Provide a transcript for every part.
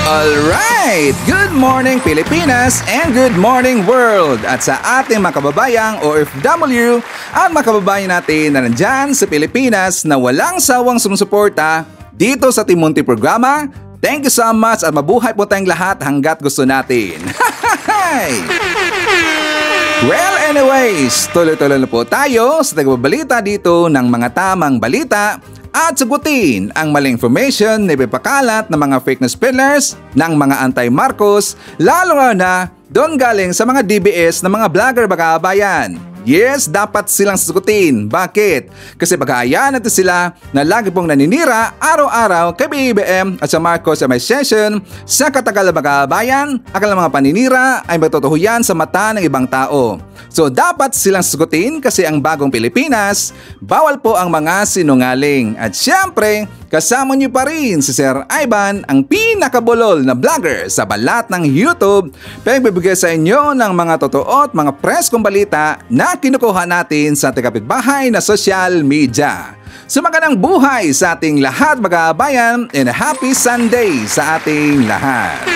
Alright! Good morning Pilipinas and good morning world! At sa ating mga kababayang OFW at mga kababayan natin na nandyan sa Pilipinas na walang sawang sumusuporta dito sa Team Monty programa, thank you so much at mabuhay po tayong lahat hanggat gusto natin. Well anyways, tuloy-tuloy na po tayo sa tagababalita dito ng mga tamang balita at sagutin ang maling information na ipapakalat ng mga fake news peddlers ng mga anti-Marcos, lalo na doon galing sa mga DBS na mga vlogger bakabayan. Yes, dapat silang sagutin. Bakit? Kasi bagayan natin sila na lagi pong naninira araw-araw kay BBM at sa Marcos Administration sa katagal na bagabayan. Akala mga paninira ay matutuho yan sa mata ng ibang tao. So dapat silang sagutin kasi ang bagong Pilipinas, bawal po ang mga sinungaling. At syempre, kasama niyo pa rin si Sir Ivan, ang pinakabulol na vlogger sa balat ng YouTube, pagbibigay sa inyo ng mga totoo at mga preskong balita na kinukuha natin sa ating kapitbahay na social media. So magandang buhay sa ating lahat mga kabayan and a happy Sunday sa ating lahat.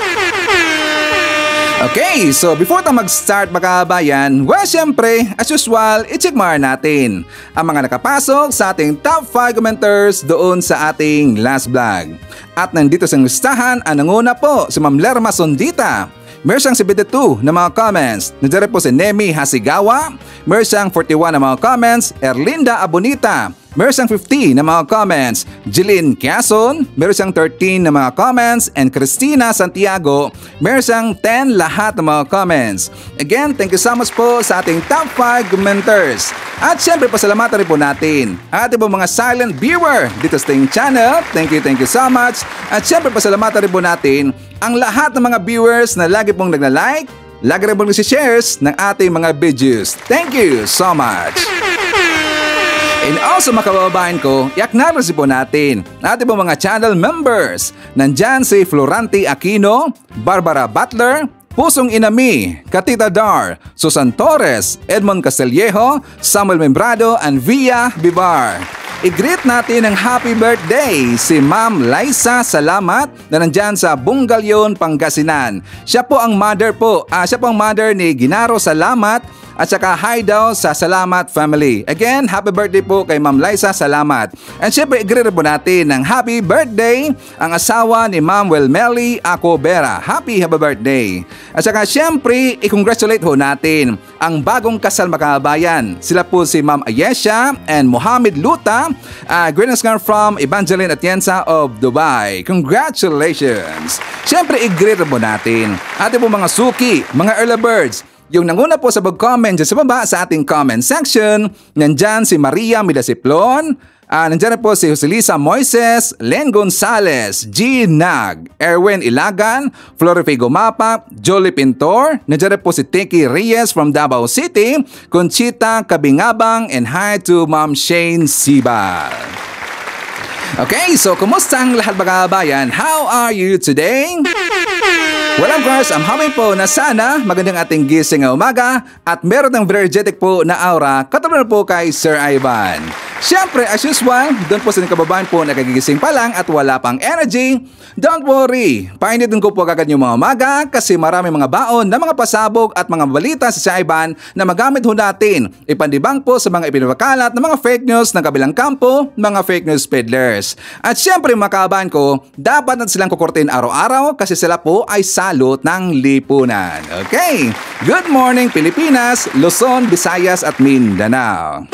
Okay, so before tayo mag-start mga kabayan, well syempre, as usual, i-check natin ang mga nakapasok sa ating top 5 commenters doon sa ating last vlog. At nandito sa listahan, ang nanguna po si Ma'am Lerma Sondita. Meron siyang 72 na mga comments. Nandiyan po si Nemi Hasigawa. Meron siyang 41 na mga comments. Erlinda Abonita. Meron siyang 50 na mga comments. Jeline Quezon. Meron siyang 13 na mga comments. And Christina Santiago. Meron siyang 10 lahat na mga comments. Again, thank you so much po sa ating top 5 commenters. At syempre pasalamatan rin po natin ang ating po mga silent viewer dito sa ating channel. Thank you so much. At syempre pasalamatan rin po natin ang lahat ng mga viewers na lagi pong nagla-like, lagi rin pong nag-shares ng ating mga videos. Thank you so much. And also mga kababayan ko, i-acknowledge po natin ating po mga channel members. Nandyan si Florante Aquino, Barbara Butler, Pusong Inami, Katita Dar, Susan Torres, Edmond Castillejo, Samuel Membrado, and Via Bibar. I-greet natin ng happy birthday si Ma'am Liza Salamat na nandyan sa Bungalyon, Pangasinan. Siya po ang mother ni Ginaro Salamat at saka hi daw sa Salamat family. Again, happy birthday po kay Ma'am Liza Salamat. And syempre, i-greet po natin ng happy birthday ang asawa ni Ma'am Welmeli Acobera. Happy birthday. At saka syempre, i-congratulate ho natin ang bagong kasal makabayan. Sila po si Ma'am Ayesha and Mohamed Luta. Greetings from Evangeline Atienza of Dubai. Congratulations! Siyempre, i-greet po natin ating po mga suki, mga early birds. Yung nanguna po sa mag-comment dyan sa baba sa ating comment section, nandyan si Maria Midasiplon, nandyan po si Joselisa Moises, Len Gonzales, G. Nag, Erwin Ilagan, Florifigo Mapa, Jolie Pintor, nandyan po si Tiki Reyes from Davao City, Conchita Kabingabang, and hi to Ma'am Shane Sibal. Okay, so kumusta ang lahat mga kabayan? How are you today? Well, of course, I'm hoping po na sana magandang ating gising ng umaga at meron ng energetic po na aura katulad po kay Sir Ivan. Siyempre, as usual, doon po sa kababayan po na kagigising pa lang at wala pang energy, don't worry. Painitin ko po agad yung mga umaga kasi marami mga baon na mga pasabog at mga balita sa Sir Ivan na magamit ho natin. Ipandibang po sa mga ipinapakalat ng mga fake news ng kabilang kampo, mga fake news peddlers. At siyempre mga kababayan ko, dapat natin silang kukurtin araw-araw kasi sila po ay salot ng lipunan. Okay, good morning Pilipinas, Luzon, Visayas at Mindanao.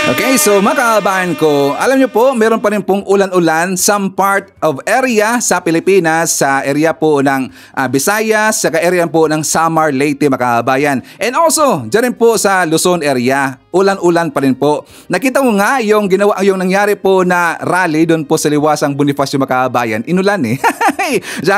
Okay, so mga kababayan ko, alam nyo po, meron pa rin pong ulan-ulan some part of area sa Pilipinas, sa area po ng Visayas, sa area po ng Samar, Leyte, mga kababayan. And also, dyan rin po sa Luzon area, ulan-ulan pa rin po. Nakita mo nga yung nangyari po na rally doon po sa Liwasang Bonifacio, mga kababayan. Inulan eh.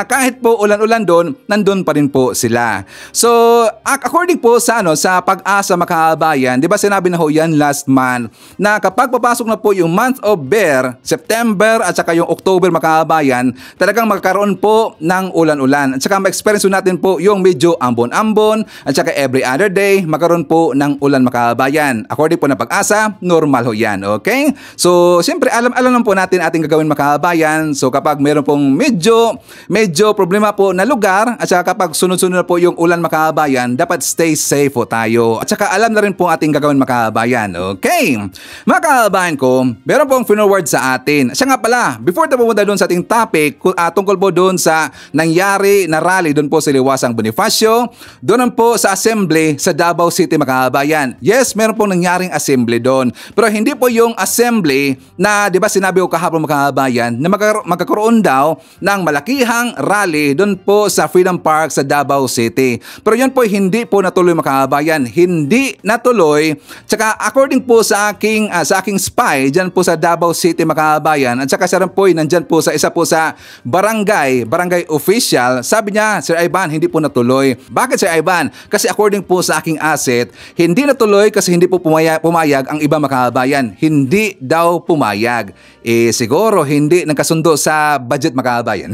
Kahit po ulan-ulan doon, nandun pa rin po sila. So, according po sa Pag-asa, mga kababayan, di ba sinabi na ho yan last month, na kapag papasok na po yung month of Bear, September at saka yung October, mga kababayan, talagang magkaroon po ng ulan-ulan. At saka ma-experience natin po yung medyo ambon-ambon at saka every other day, magkaroon po ng ulan, mga kababayan. According po na Pag-asa, normal ho yan, okay? So, siyempre, alam po natin ating gagawin, mga kababayan. So, kapag meron pong medyo po medyo problema po na lugar at saka kapag sunod-sunod na po yung ulan mga kababayan, dapat stay safe po tayo. At saka alam na rin po ating gagawin mga kababayan. Okay. Mga kababayan ko, meron pong forward sa atin. Siya nga pala, before tayo pumunta doon sa ating topic, tungkol po doon sa nangyari na rally doon po sa Liwasang Bonifacio, doon po sa assembly sa Davao City mga kababayan. Yes, meron pong nangyaring assembly doon. Pero hindi po yung assembly na, di ba sinabi ko kahapon mga kababayan, na magkakaroon daw ng malakihang rally doon po sa Freedom Park sa Davao City. Pero yun po hindi po natuloy mga kababayan. Hindi natuloy. Tsaka according po sa aking spy dyan po sa Davao City mga kababayan, at saka siya rin po nandyan po sa isa po sa barangay official, sabi niya, Sir Ivan, hindi po natuloy. Bakit Sir Ivan? Kasi according po sa aking asset, hindi natuloy kasi hindi po pumayag ang iba mga kababayan. Hindi daw pumayag. Siguro hindi nagkasundo sa budget mga kababayan.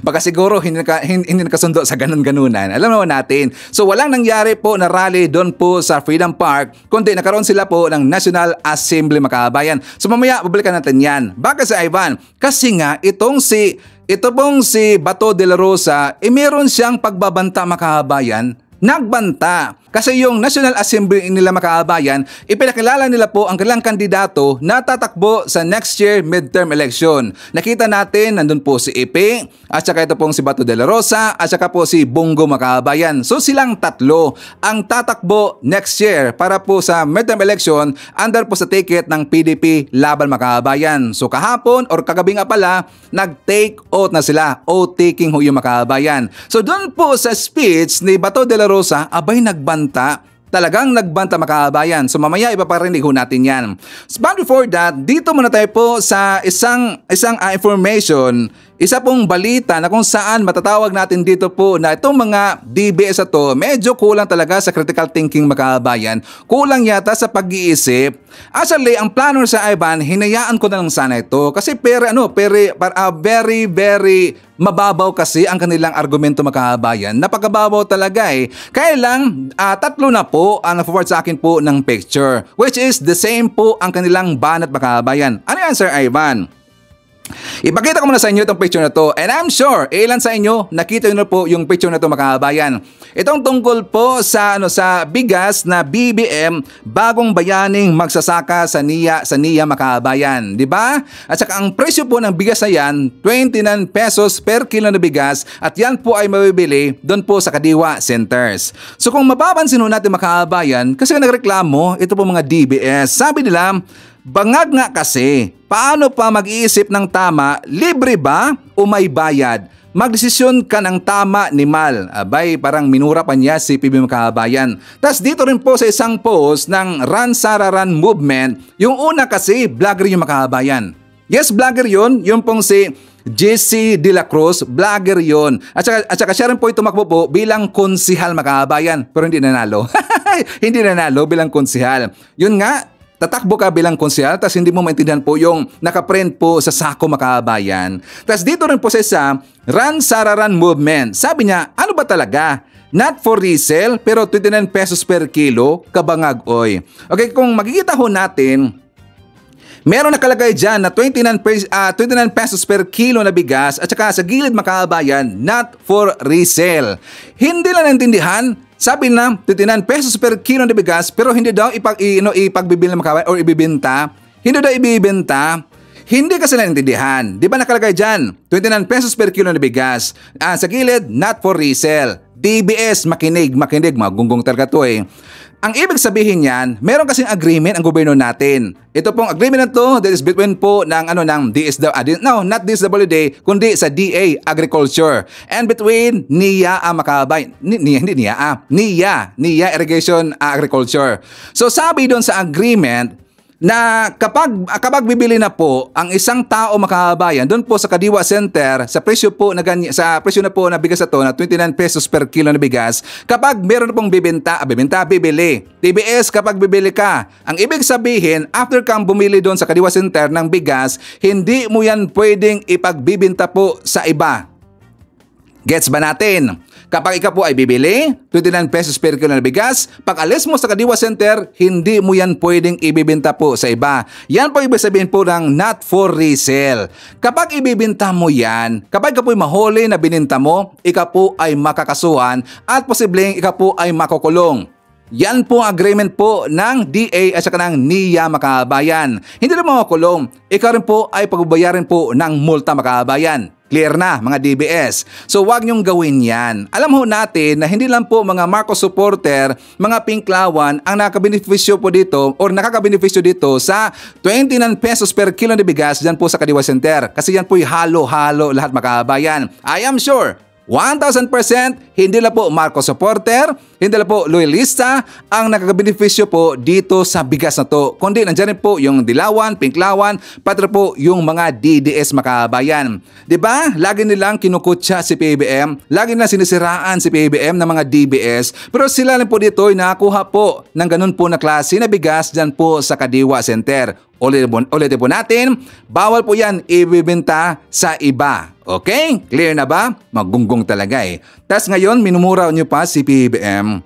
Baka siguro hindi nakasundo sa ganun-ganunan. Alam naman natin. So walang nangyari po na rally doon po sa Freedom Park, kundi nakaroon sila po ng National Assembly mga kababayan. So mamaya babalikan natin yan. Bakit si Ivan? Kasi nga ito pong si Bato de la Rosa, meron siyang pagbabanta mga kababayan. Nagbanta. Kasi yung National Assembly nila mga kababayan, ipinakilala nila po ang kanilang kandidato na tatakbo sa next year midterm election. Nakita natin, nandun po si Ipe, at saka ito pong si Bato de la Rosa, at saka po si Bongo mga kababayan. So silang tatlo ang tatakbo next year para po sa midterm election under po sa ticket ng PDP laban mga kababayan. So kahapon or kagabi nga pala, nag-take oath na sila. Oath taking ho yung mga kababayan. So doon po sa speech ni Bato de la Rosa, abay nagbanta. Talagang nagbanta mga kababayan. So mamaya ipaparinig ho natin yan. But before that, dito muna tayo po sa isang information, isa pong balita na kung saan matatawag natin dito po na itong mga DBS na to, medyo kulang talaga sa critical thinking mga kababayan. Kulang yata sa pag-iisip. Actually, ang plano sa Ivan, hinayaan ko na lang sana ito. Kasi very, very mababaw kasi ang kanilang argumento mga kababayan. Napakababaw talaga eh. Kaya lang, tatlo na po ang na-forward sa akin po ng picture. Which is the same po ang kanilang banat mga kababayan. Ano yan Sir Ivan? Ipakita ko muna sa inyo itong picture na to, and I'm sure ilan sa inyo nakita nyo na po yung picture na to mga kababayan. Itong tungkol po sa bigas na BBM, bagong bayaning magsasaka sa NIA mga kababayan, di ba? At saka ang presyo po ng bigas na yan, 29 pesos per kilo na bigas, at yan po ay mabibili doon po sa Kadiwa Centers. So kung mapapansin ho natin mga kababayan, kasi nagreklamo ito po mga DBS, sabi nila, bangag nga kasi, paano pa mag-iisip ng tama, libre ba o may bayad? Magdesisyon ka ng tama ni Mal. Abay, parang minura pa niya si PB mga kababayan. Tapos dito rin po sa isang post ng Run Sara Run movement, yung una kasi, vlogger yung mga kababayan. Yes, vlogger yun. Yung pong si JC De La Cruz, vlogger yun. At saka siya rin po tumakbo po bilang konsihal mga kababayan. Pero hindi nanalo. Hindi nanalo bilang konsihal. Yun nga, tatakbo ka bilang konsehal, tapos hindi mo maintindihan po yung nakaprint po sa sako mga kababayan. Tapos dito rin po sa isa, Run Sara Run movement. Sabi niya, ano ba talaga? Not for resale, pero 29 pesos per kilo, kabangag oy. Okay, kung makikita ho natin, meron nakalagay dyan na 29 pesos per kilo na bigas, at saka sa gilid mga kababayan, not for resale. Hindi lang naintindihan. Sabi na 29 pesos per kilo na bigas, pero hindi daw ipagbibili ng mga or ibibenta. Hindi daw ibibenta. Hindi kasi naintindihan. Di ba nakalagay dyan? 29 pesos per kilo na bigas. Sa gilid, not for resale. DBS, makinig, magunggong talaga to eh. Ang ibig sabihin niyan, meron kasing agreement ang gobyerno natin. Ito pong agreement na to, that is between po ng not DSWD, kundi sa DA Agriculture, and between NIA NIA Irrigation Agriculture. So sabi doon sa agreement na kapag bibili na po ang isang tao mga kababayan doon po sa Kadiwa Center sa presyo na po na bigas na to na 29 pesos per kilo na bigas, kapag meron na pong bibili. TBS, kapag bibili ka, ang ibig sabihin after kang bumili doon sa Kadiwa Center ng bigas, hindi mo yan pwedeng ipagbibenta po sa iba. Gets ba natin? Kapag ikaw po ay bibili, 29 pesos per kilo na bigas, pag alis mo sa Kadiwa Center, hindi mo yan pwedeng ibibenta po sa iba. Yan po ibig sabihin po ng not for resale. Kapag ibibenta mo yan, kapag ikaw po ay mahuli na bininta mo, ikaw po ay makakasuhan at posibleng ikaw po ay makukulong. Yan po ang agreement po ng DA at saka ng NIA mga kabayan. Hindi na makukulong, ikaw rin po ay pagbabayarin po ng multa mga kabayan. Clear na mga DBS. So wag niyong gawin yan. Alam ho natin na hindi lang po mga Marcos supporter, mga pinklawan ang nakabenepisyo po dito or nakakabenepisyo dito sa 29 pesos per kilo na bigas dyan po sa Kadiwa Center. Kasi yan po halo-halo lahat mga kabayan. I am sure 1,000% hindi lang po Marcos supporter, hindi lang po loyalista ang nakakabenepisyo po dito sa bigas na to. Kundi nandiyan rin po yung Dilawan, Pinklawan, pati po yung mga DDS makabayan. Diba? Lagi nilang kinukutsa si PBBM, lagi nilang sinisiraan si PBBM ng mga DBS, pero sila rin po dito ay nakakuha po ng ganun po na klase na bigas dyan po sa Kadiwa Center. Ulitin po natin, bawal po yan ibibenta sa iba. Okay? Clear na ba? Magunggong talaga eh. Tapos ngayon, minumura nyo pa si PBBM.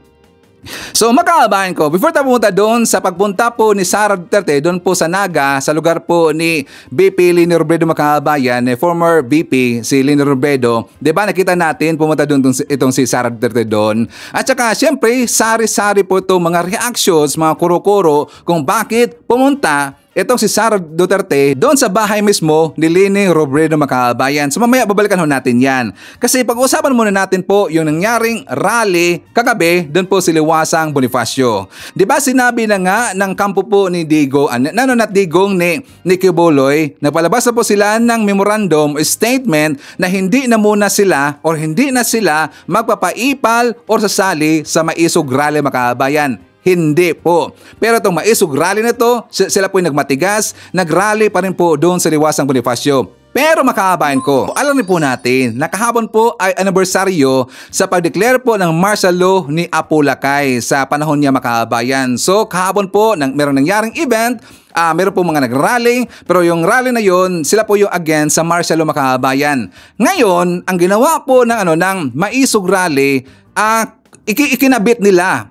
So makabayan ko, before tayo pumunta doon sa pagpunta po ni Sara Duterte doon po sa Naga, sa lugar po ni BP Leni Robredo makabayan, former BP si Leni Robredo, diba nakita natin pumunta doon itong si Sara Duterte doon. At saka syempre, sari-sari po itong mga reactions, mga kuro-kuro kung bakit pumunta itong si Sara Duterte doon sa bahay mismo ni Leni Robredo makabayan. So mamaya babalikan ho natin yan. Kasi pag-uusapan muna natin po yung nangyaring rally kagabi doon po si Liwasang Bonifacio. Diba sinabi na nga ng kampo po ni Digo, Digong ni Kibuloy, nagpalabas na po sila ng memorandum statement na hindi na muna sila or hindi na sila magpapaipal or sasali sa maisog rally makabayan. Hindi po. Pero itong maisog rally na to, sila po yung nagmatigas, nagrally pa rin po doon sa Liwasang Bonifacio. Pero makakabayan ko, alam rin po natin na kahapon po ay anibersaryo sa pag-declare po ng martial law ni Apo Lakay sa panahon niya makabayan. So kahapon po, meron nangyaring event, meron po mga nag-rally, pero yung rally na yon, sila po yung against sa martial law makabayan. Ngayon, ang ginawa po ng maisog rally, ikinabit nila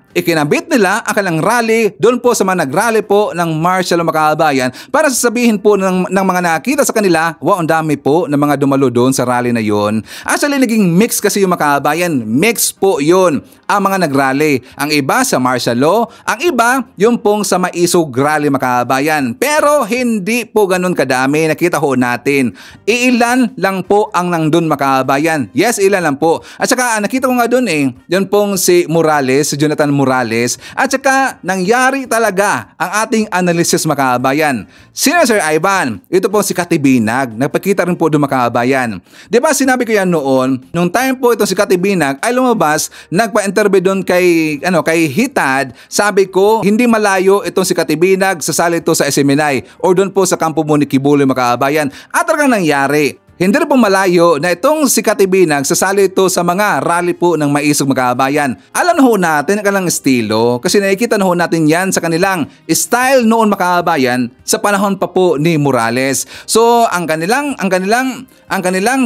ang kanilang rally doon po sa mga nag-rally po ng martial makabayan para sasabihin po ng mga nakita sa kanila, wow, ang dami po ng mga dumalo doon sa rally na yon. Actually, naging mix kasi yung makabayan. Mix po yun ang mga nag-rally. Ang iba sa martial law, ang iba yung pong sa maisog rally makabayan. Pero hindi po ganun kadami. Nakita ho natin. Iilan lang po ang nandun makabayan. Yes, ilan lang po. At saka nakita ko nga doon yun pong si Morales, si Jonathan Morales, at saka nangyari talaga ang ating analysis makabayan. Sino Sir Ivan? Ito po si Katibinag. Nagpakita rin po doon makabayan. Diba sinabi ko yan noon, nung time po ito si Katibinag ay lumabas, nagpa-interview doon kay Hitad, sabi ko, hindi malayo itong si Katibinag, sasali ito sa SMNI or doon po sa kampo mo ni Kibuloy makabayan. At talagang nangyari. Hindi rin po malayo na itong si Katibinag sasali ito sa mga rally po ng maisog makabayan. Alam na ho natin ang kanilang estilo kasi nakikita na ho natin yan sa kanilang style noon makabayan sa panahon pa po ni Morales. So ang kanilang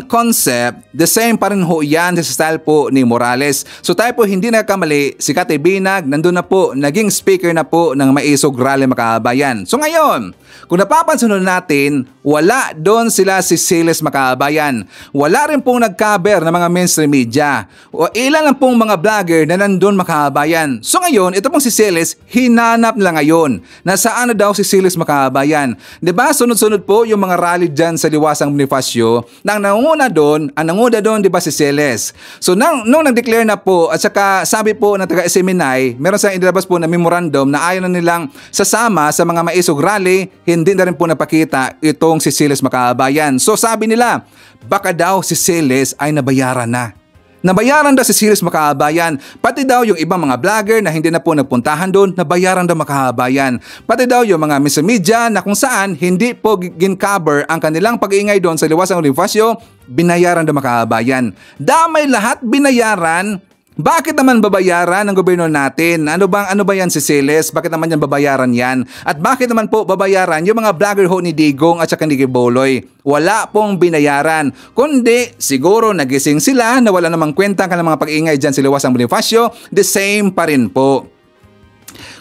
concept, the same pa rin ho yan sa style po ni Morales. So tayo po hindi nagkamali, si Katibinag nandun na po, naging speaker na po ng maisog rally makabayan. So ngayon, kung napapansin natin, wala doon sila si Siles makabayan. Wala rin pong nag-cover ng mga mainstream media. O ilan lang pong mga vlogger na nandun makabayan. So ngayon, ito pong si Siles, hinanap lang ngayon. Nasaan na daw si Siles makabayan? Diba sunod-sunod po yung mga rally dyan sa Liwasang Bonifacio. Ang nanguna doon, diba si Siles? So nung nag-declare na po at saka sabi po ng taga-SMNI, meron silang inilabas po na memorandum na ayaw na nilang sasama sa mga maisog rally, hindi na rin po napakita itong si Siles makabayan. So sabi nila, baka daw si Siles ay nabayaran na. Nabayaran daw si Siles makabayan. Pati daw yung ibang mga vlogger na hindi na po nagpuntahan doon, nabayaran daw makabayan. Pati daw yung mga media na kung saan hindi po gin-cover ang kanilang pag-iingay doon sa Liwasang Bonifacio, binayaran daw makabayan. Damay lahat binayaran. Bakit naman babayaran ng gobyerno natin? Ano ba yan si Siles? Bakit naman yan babayaran yan? At bakit naman po babayaran yung mga vlogger ho ni Digong at saka ni Boloy? Wala pong binayaran. Kundi siguro nagising sila na wala namang kwenta ang mga pag-ingay dyan sa Liwasang Bonifacio. The same pa rin po.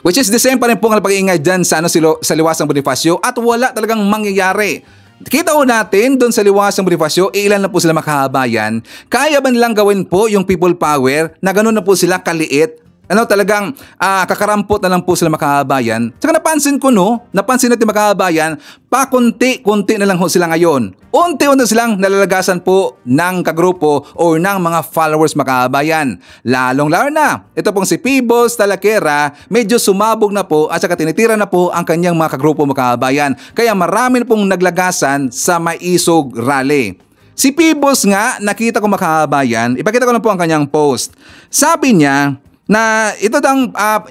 Which is the same pa rin po ang pag-ingay dyan sa Liwasang Bonifacio at wala talagang mangyayari. Kita ko natin doon sa Liwasang Bonifacio, ilan na po sila makahabayan. Kaya ba nilang gawin po yung people power na gano'n na po sila kaliit? Talagang kakarampot na lang po sila makahabayan. Saka napansin natin makahabayan, pakunti-kunti na lang ho sila ngayon. Unti-unti silang nalalagasan po ng kagrupo o ng mga followers makahabayan. Lalong-lalo na, ito pong si Pibos Talakera, medyo sumabog na po at saka tinitira na po ang kanyang mga kagrupo makahabayan. Kaya marami na pong naglagasan sa Maisog Rally. Si Pibos nga, nakita ko makahabayan, ipakita ko na po ang kanyang post. Sabi niya, na ito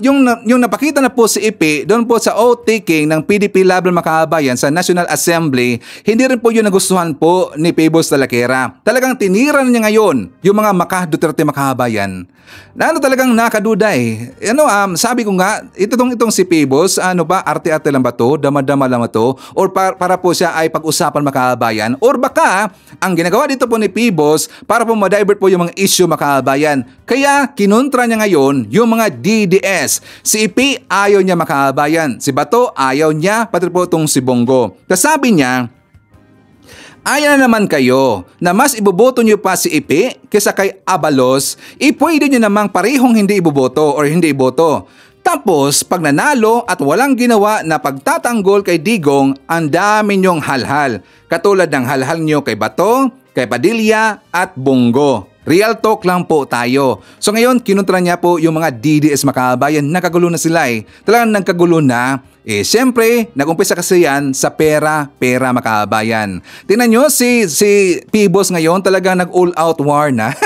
yung napakita na po si Ipi doon po sa oath-taking ng PDP Laban Makahabayan sa National Assembly, hindi rin po yung nagustuhan po ni Pibos Talakera. Talagang tinira niya ngayon yung mga Duterte Makahabayan. Talagang nakaduda eh. Sabi ko nga, itong si Pibos, arte-arte lang ba to? Dama-dama lang ba to? Or para po siya ay pag-usapan Makahabayan? Or baka, ang ginagawa dito po ni Pibos para po ma-divert po yung mga issue Makahabayan. Kaya kinontra niya ngayon yung mga DDS. Si Ipi ayaw niya Makahabayan. Si Bato ayaw niya, pati po itong si Bongo. Sabi niya, ayaw na naman kayo na mas iboboto niyo pa si Ipi kaysa kay Abalos, pwede niyo namang parehong hindi iboboto or hindi iboto. Tapos, pag nanalo at walang ginawa na pagtatanggol kay Digong, ang dami niyong halhal. Katulad ng halhal niyo kay Bato, kay Padilla at Bongo. Real talk lang po tayo. So ngayon, kinontra niya po yung mga DDS Makahabayan. Nakagulo na sila eh. Talagang nagkagulo na. Siyempre, nag-umpisa kasi yan sa pera Makahabayan. Tingnan nyo, si Pibos ngayon talagang nag-all out war na.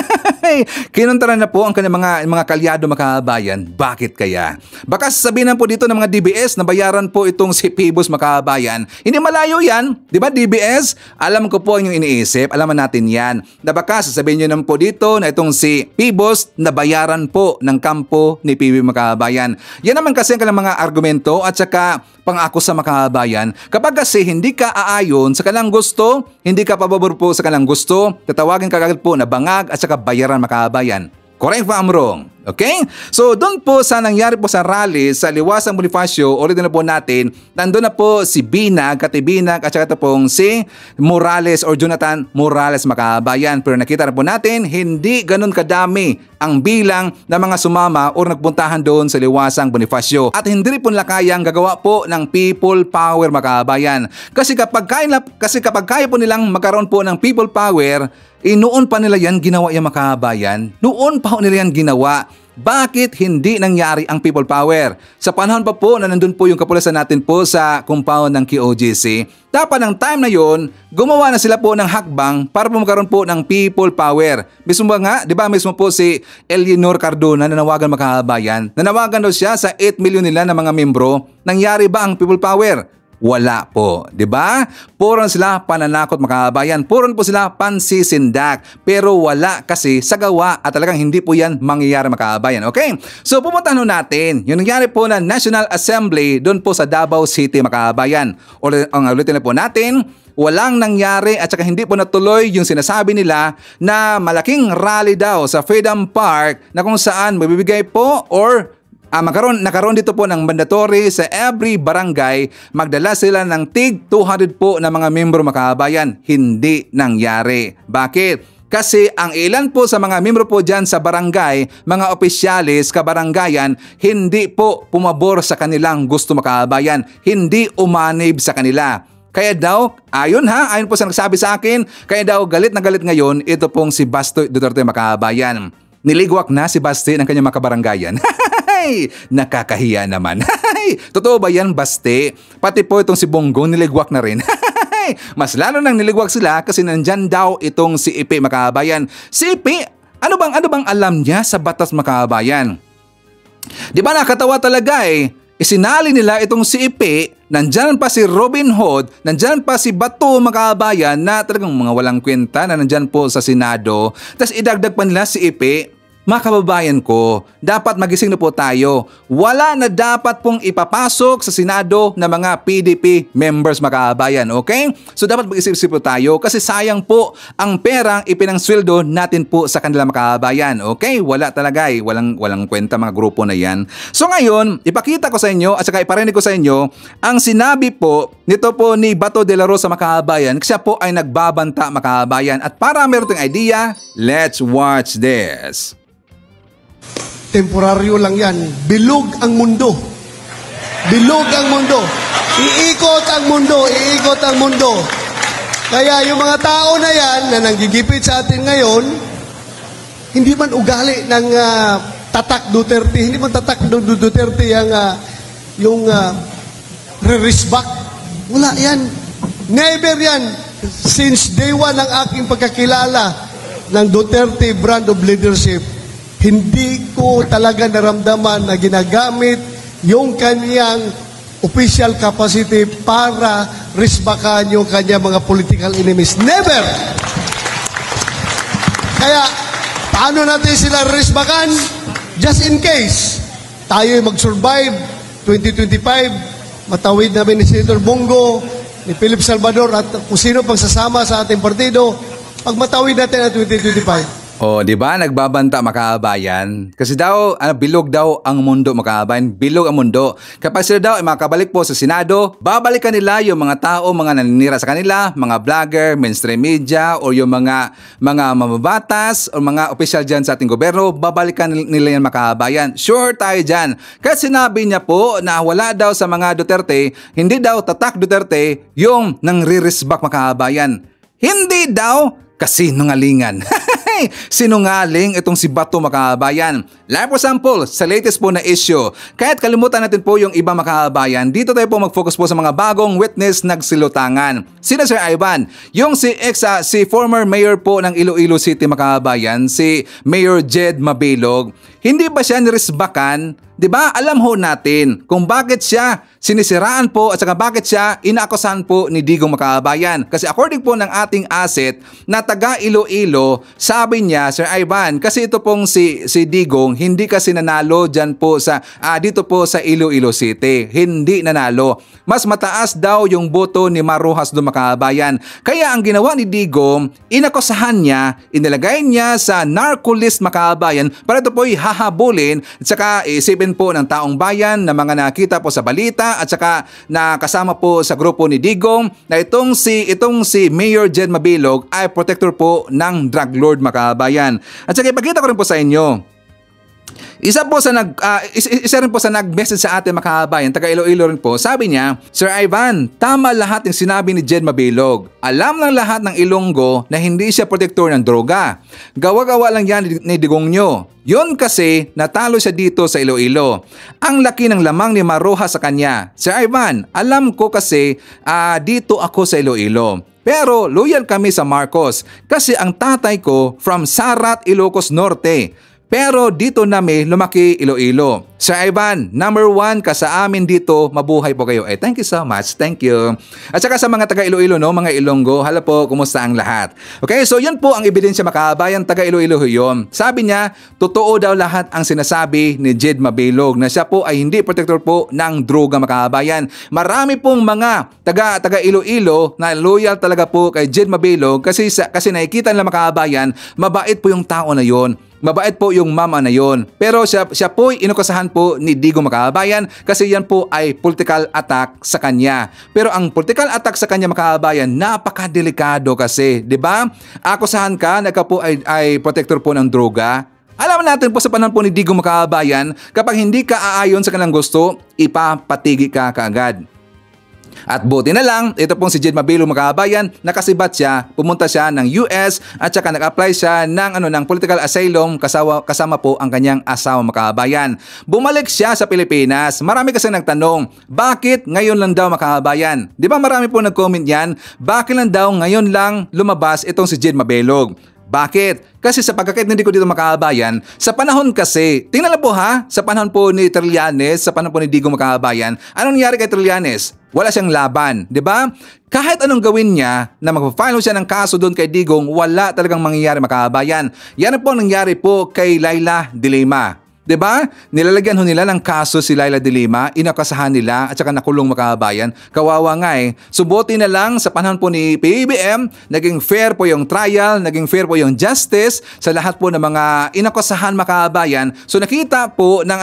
Kinontra na po ang kanyang mga kalyado Makahabayan. Bakit kaya? Baka sasabihin na po dito ng mga DBS na bayaran po itong si Pibos Makahabayan. Hindi malayo yan. Di ba DBS? Alam ko po yung iniisip. Alaman natin yan. Na baka sasabihin nyo naman po dito na itong si Pibos na bayaran po ng kampo ni PBB Makahabayan. Yan naman kasi ang kanilang mga argumento at saka pangako sa Makahabayan. Kapag kasi hindi ka aayon sa kanilang gusto, hindi ka pabor po sa kanilang gusto, tatawagin ka agad po na bangag at saka bayaran Makahabayan. Correct ba I'm wrong? Okay? So doon po sa nangyari po sa rally sa Liwasang Bonifacio, ulit na po natin, nandun na po si Binag, Katibinag at saka ito pong si Morales or Jonathan Morales Makahabayan. Pero nakita na po natin, hindi ganun kadami ang bilang ng mga sumama o nagpuntahan doon sa Liwasang Bonifacio. At hindi rin po nila kayang gagawa po ng people power Makahabayan. Kasi kapag kaya po nilang magkaroon po ng people power, noon pa nila yan ginawa yung Makahabayan. Noon pa nila yan ginawa. Bakit hindi nangyari ang people power? Sa panahon pa po na nandun po yung kapulisan natin po sa compound ng QOGC, dapat ng time na yon, gumawa na sila po ng hakbang para po magkaroon po ng people power. Mismo ba nga, di ba mismo po si Eleanor Cardona nanawagan Makahabayan? Nanawagan daw siya sa 8 million nila na mga membro. Nangyari ba ang people power? Wala po, 'di ba? Puro sila pananakot Makahabayan, puro po sila pansisindak, pero wala kasi sa gawa at talagang hindi po 'yan mangyayari Makahabayan. Okay? So pupuntahan natin yung nangyari po na National Assembly doon po sa Davao City Makahabayan. Ulitin na po natin, walang nangyari at saka hindi po natuloy yung sinasabi nila na malaking rally daw sa Freedom Park na kung saan mabibigay po or nakaroon dito po ng mandatory sa every barangay, magdala sila ng tig 200 po na mga membro Makahabayan. Hindi nangyari. Bakit? Kasi ang ilan po sa mga membro po dyan sa barangay, mga opisyalis, kabarangayan, hindi po pumabor sa kanilang gusto Makahabayan. Hindi umanib sa kanila. Kaya daw, ayon po sa nagsabi sa akin, kaya daw galit na galit ngayon ito pong si Baste Duterte Makahabayan. Niligwak na si Baste ng kanyang mga kabarangayan. Nakakahiya naman. Totoo ba yan, Baste? Pati po itong si Bongo niligwak na rin. Mas lalo nang niligwak sila kasi nandyan daw itong si Ipi Makahabayan. Si Ipi, ano bang alam niya sa batas Makahabayan? Di ba nakatawa talaga eh? Isinali nila itong si Ipi, nandyan pa si Robin Hood, nandyan pa si Bato Makahabayan na talagang mga walang kwenta na nandyan po sa Senado. Tapos idagdag pa nila si Ipi. Mga kababayan ko, dapat magising na po tayo. Wala na dapat pong ipapasok sa Senado na mga PDP members, mga kababayan, okay? So dapat mag-isip-isip po tayo kasi sayang po ang perang ipinangsweldo natin po sa kanila, mga kababayan, okay? Wala talaga walang kwenta mga grupo na yan. So ngayon, ipakita ko sa inyo at saka iparinig ko sa inyo ang sinabi po nito po ni Bato de la Rosa, mga kababayan. Siya po ay nagbabanta, mga kababayan. At para meron tayong idea, let's watch this. Temporaryo lang yan. Bilog ang mundo. Bilog ang mundo. Iikot ang mundo. Iikot ang mundo. Kaya yung mga tao na yan na nanggigipit sa atin ngayon, hindi man ugali ng tatak Duterte, hindi man tatak Duterte yung re-risback. Wala yan. Never yan. Since day one ng aking pagkakilala ng Duterte brand of leadership, hindi ko talaga naramdaman na ginagamit yung kanyang official capacity para risbakan yung kanyang mga political enemies. Never! Kaya, paano natin sila risbakan? Just in case, tayo'y mag-survive 2025, matawid namin ni Senator Bongo, ni Philip Salvador, at kung sino pang sasama sa ating partido, pag matawid natin ang 2025. Oh, di ba? Nagbabanta, mga kababayan. Kasi daw, bilog daw ang mundo, mga kababayan. Bilog ang mundo. Kapag sila daw ay makabalik po sa Senado, babalikan nila yung mga tao, mga naninira sa kanila, mga vlogger, mainstream media, o yung mga mamabatas, o mga opisyal dyan sa ating gobyerno, babalikan nila yan, mga kababayan. Sure tayo dyan. Kasi sinabi niya po na wala daw sa mga Duterte, hindi daw tatak Duterte yung nangririsbak, mga kababayan. Hindi daw kasi nungalingan. Sinungaling itong si Bato, mga kababayan. Like for example, sa latest po na issue, kahit kalimutan natin po yung ibang, mga kababayan, dito tayo po mag-focus po sa mga bagong witness nagsilutangan. Sino, Sir Ivan? Yung si former mayor po ng Iloilo City, mga kababayan, si Mayor Jed Mabilog. Hindi ba siya nirisbakan? Diba? Alam ho natin kung bakit siya sinisiraan po at saka bakit siya inaakusahan po ni Digong, mga kababayan. Kasi according po ng ating asset na taga Iloilo, sabi niya, Sir Ivan, kasi ito pong si Digong hindi kasi nanalo dyan po dito po sa Iloilo City. Hindi nanalo. Mas mataas daw yung boto ni Maruhas doon, mga kababayan. Kaya ang ginawa ni Digong, inakusahan niya, inilagay niya sa narco list, mga kababayan, para ito po'y hahabulin at saka isipin po ng taong bayan na mga nakita po sa balita at saka nakasama po sa grupo ni Digong na itong si Mayor Jed Mabilog ay protector po ng drug lord, mga kababayan. At saka ipakita ko rin po sa inyo. Isa rin po sa nag-message sa atin, mga kababayan, taga Iloilo rin po. Sabi niya, Sir Ivan, tama lahat ng sinabi ni Jed Mabilog. Alam ng lahat ng Ilonggo na hindi siya protektor ng droga. Gawa-gawa lang yan ni Digong nyo. Yun kasi natalo siya dito sa Iloilo. Ang laki ng lamang ni Maruha sa kanya. Sir Ivan, alam ko kasi dito ako sa Iloilo. Pero loyal kami sa Marcos kasi ang tatay ko from Sarat, Ilocos Norte. Pero dito namin lumaki Iloilo. Sir Ivan, number 1 ka sa amin dito, mabuhay po kayo. Thank you so much. Thank you. At saka sa mga taga Iloilo, no, mga Ilonggo, hala po, kumusta ang lahat? Okay, so yun po ang ebidensya, mga kababayan, taga Iloilo yun. Sabi niya, totoo daw lahat ang sinasabi ni Jed Mabilog na siya po ay hindi protector po ng droga, mga kababayan. Marami pong mga taga Iloilo na loyal talaga po kay Jed Mabilog kasi nakikita nila, mga kababayan, mabait po yung tao na yon. Mabait po yung mama na yon. Pero siya po ay inukusahan po ni Digong, mga kababayan, kasi yan po ay political attack sa kanya. Pero ang political attack sa kanya, mga kababayan, napakadelikado kasi, di ba? Akusahan ka na ka po ay protector po ng droga. Alam natin po sa panahon po ni Digong, mga kababayan, kapag hindi ka aayon sa kanilang gusto, ipapatigi ka kaagad. At buti na lang, ito pong si Jed Mabilog, mga kababayan, nakasibat siya, pumunta siya ng US at saka nag-apply siya ng political asylum kasama po ang kanyang asawa, mga kababayan. Bumalik siya sa Pilipinas. Marami kasi nagtanong, bakit ngayon lang daw, mga kababayan? Di ba marami po nag-comment yan? Bakit lang daw ngayon lang lumabas itong si Jed Mabilog? Bakit? Kasi sa pagkakaintindi ko dito mga kababayan, sa panahon kasi, tingnan lang po ha, sa panahon po ni Trillanes, sa panahon po ni Digong mga kababayan, anong nangyari kay Trillanes? Wala siyang laban, di ba? Kahit anong gawin niya na magpa-file siya ng kaso doon kay Digong, wala talagang mangyayari mga kababayan. Yan po ang nangyari po kay Leila de Lima. 'Di ba? Nilalagyan ho nila ng kaso si Leila de Lima, inakasahan nila at saka nakulong mga kababayan. Kawawa nga eh. Subuti na lang sa panahon po ni PBBM, naging fair po yung trial, naging fair po yung justice sa lahat po ng mga inakasahan mga kababayan. So nakita po ng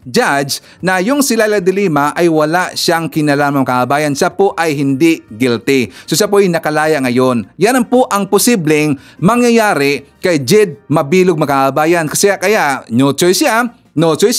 judge na yung si Leila de Lima ay wala siyang kinalaman mga kababayan. Siya po ay hindi guilty. So siya po ay nakalaya ngayon. Yan po ang posibleng mangyayari kay Jed Mabilog mga kababayan. Kasi kaya no choice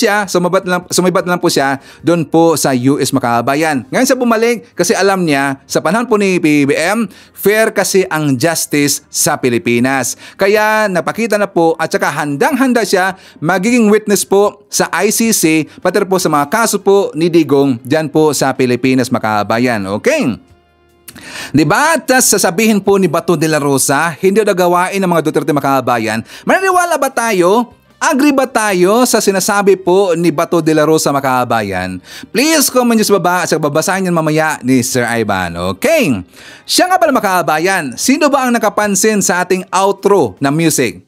siya, sumibat lang po siya doon po sa US mga kababayan. Ngayon siya bumalik kasi alam niya sa panahon po ni PBBM, fair kasi ang justice sa Pilipinas. Kaya napakita na po at saka handang-handa siya magiging witness po sa ICC pati po sa mga kaso po ni Digong dyan po sa Pilipinas mga kababayan. Okay? Diba? At sasabihin po ni Bato de la Rosa, hindi daw gawain ng mga Duterte mga kababayan. Maniniwala ba tayo? Agree ba tayo sa sinasabi po ni Bato de la Rosa mga kababayan? Please comment nyo sa baba at babasahin nyo mamaya ni Sir Ivan. Okay? Siya nga pala mga kababayan, sino ba ang nakapansin sa ating outro na music?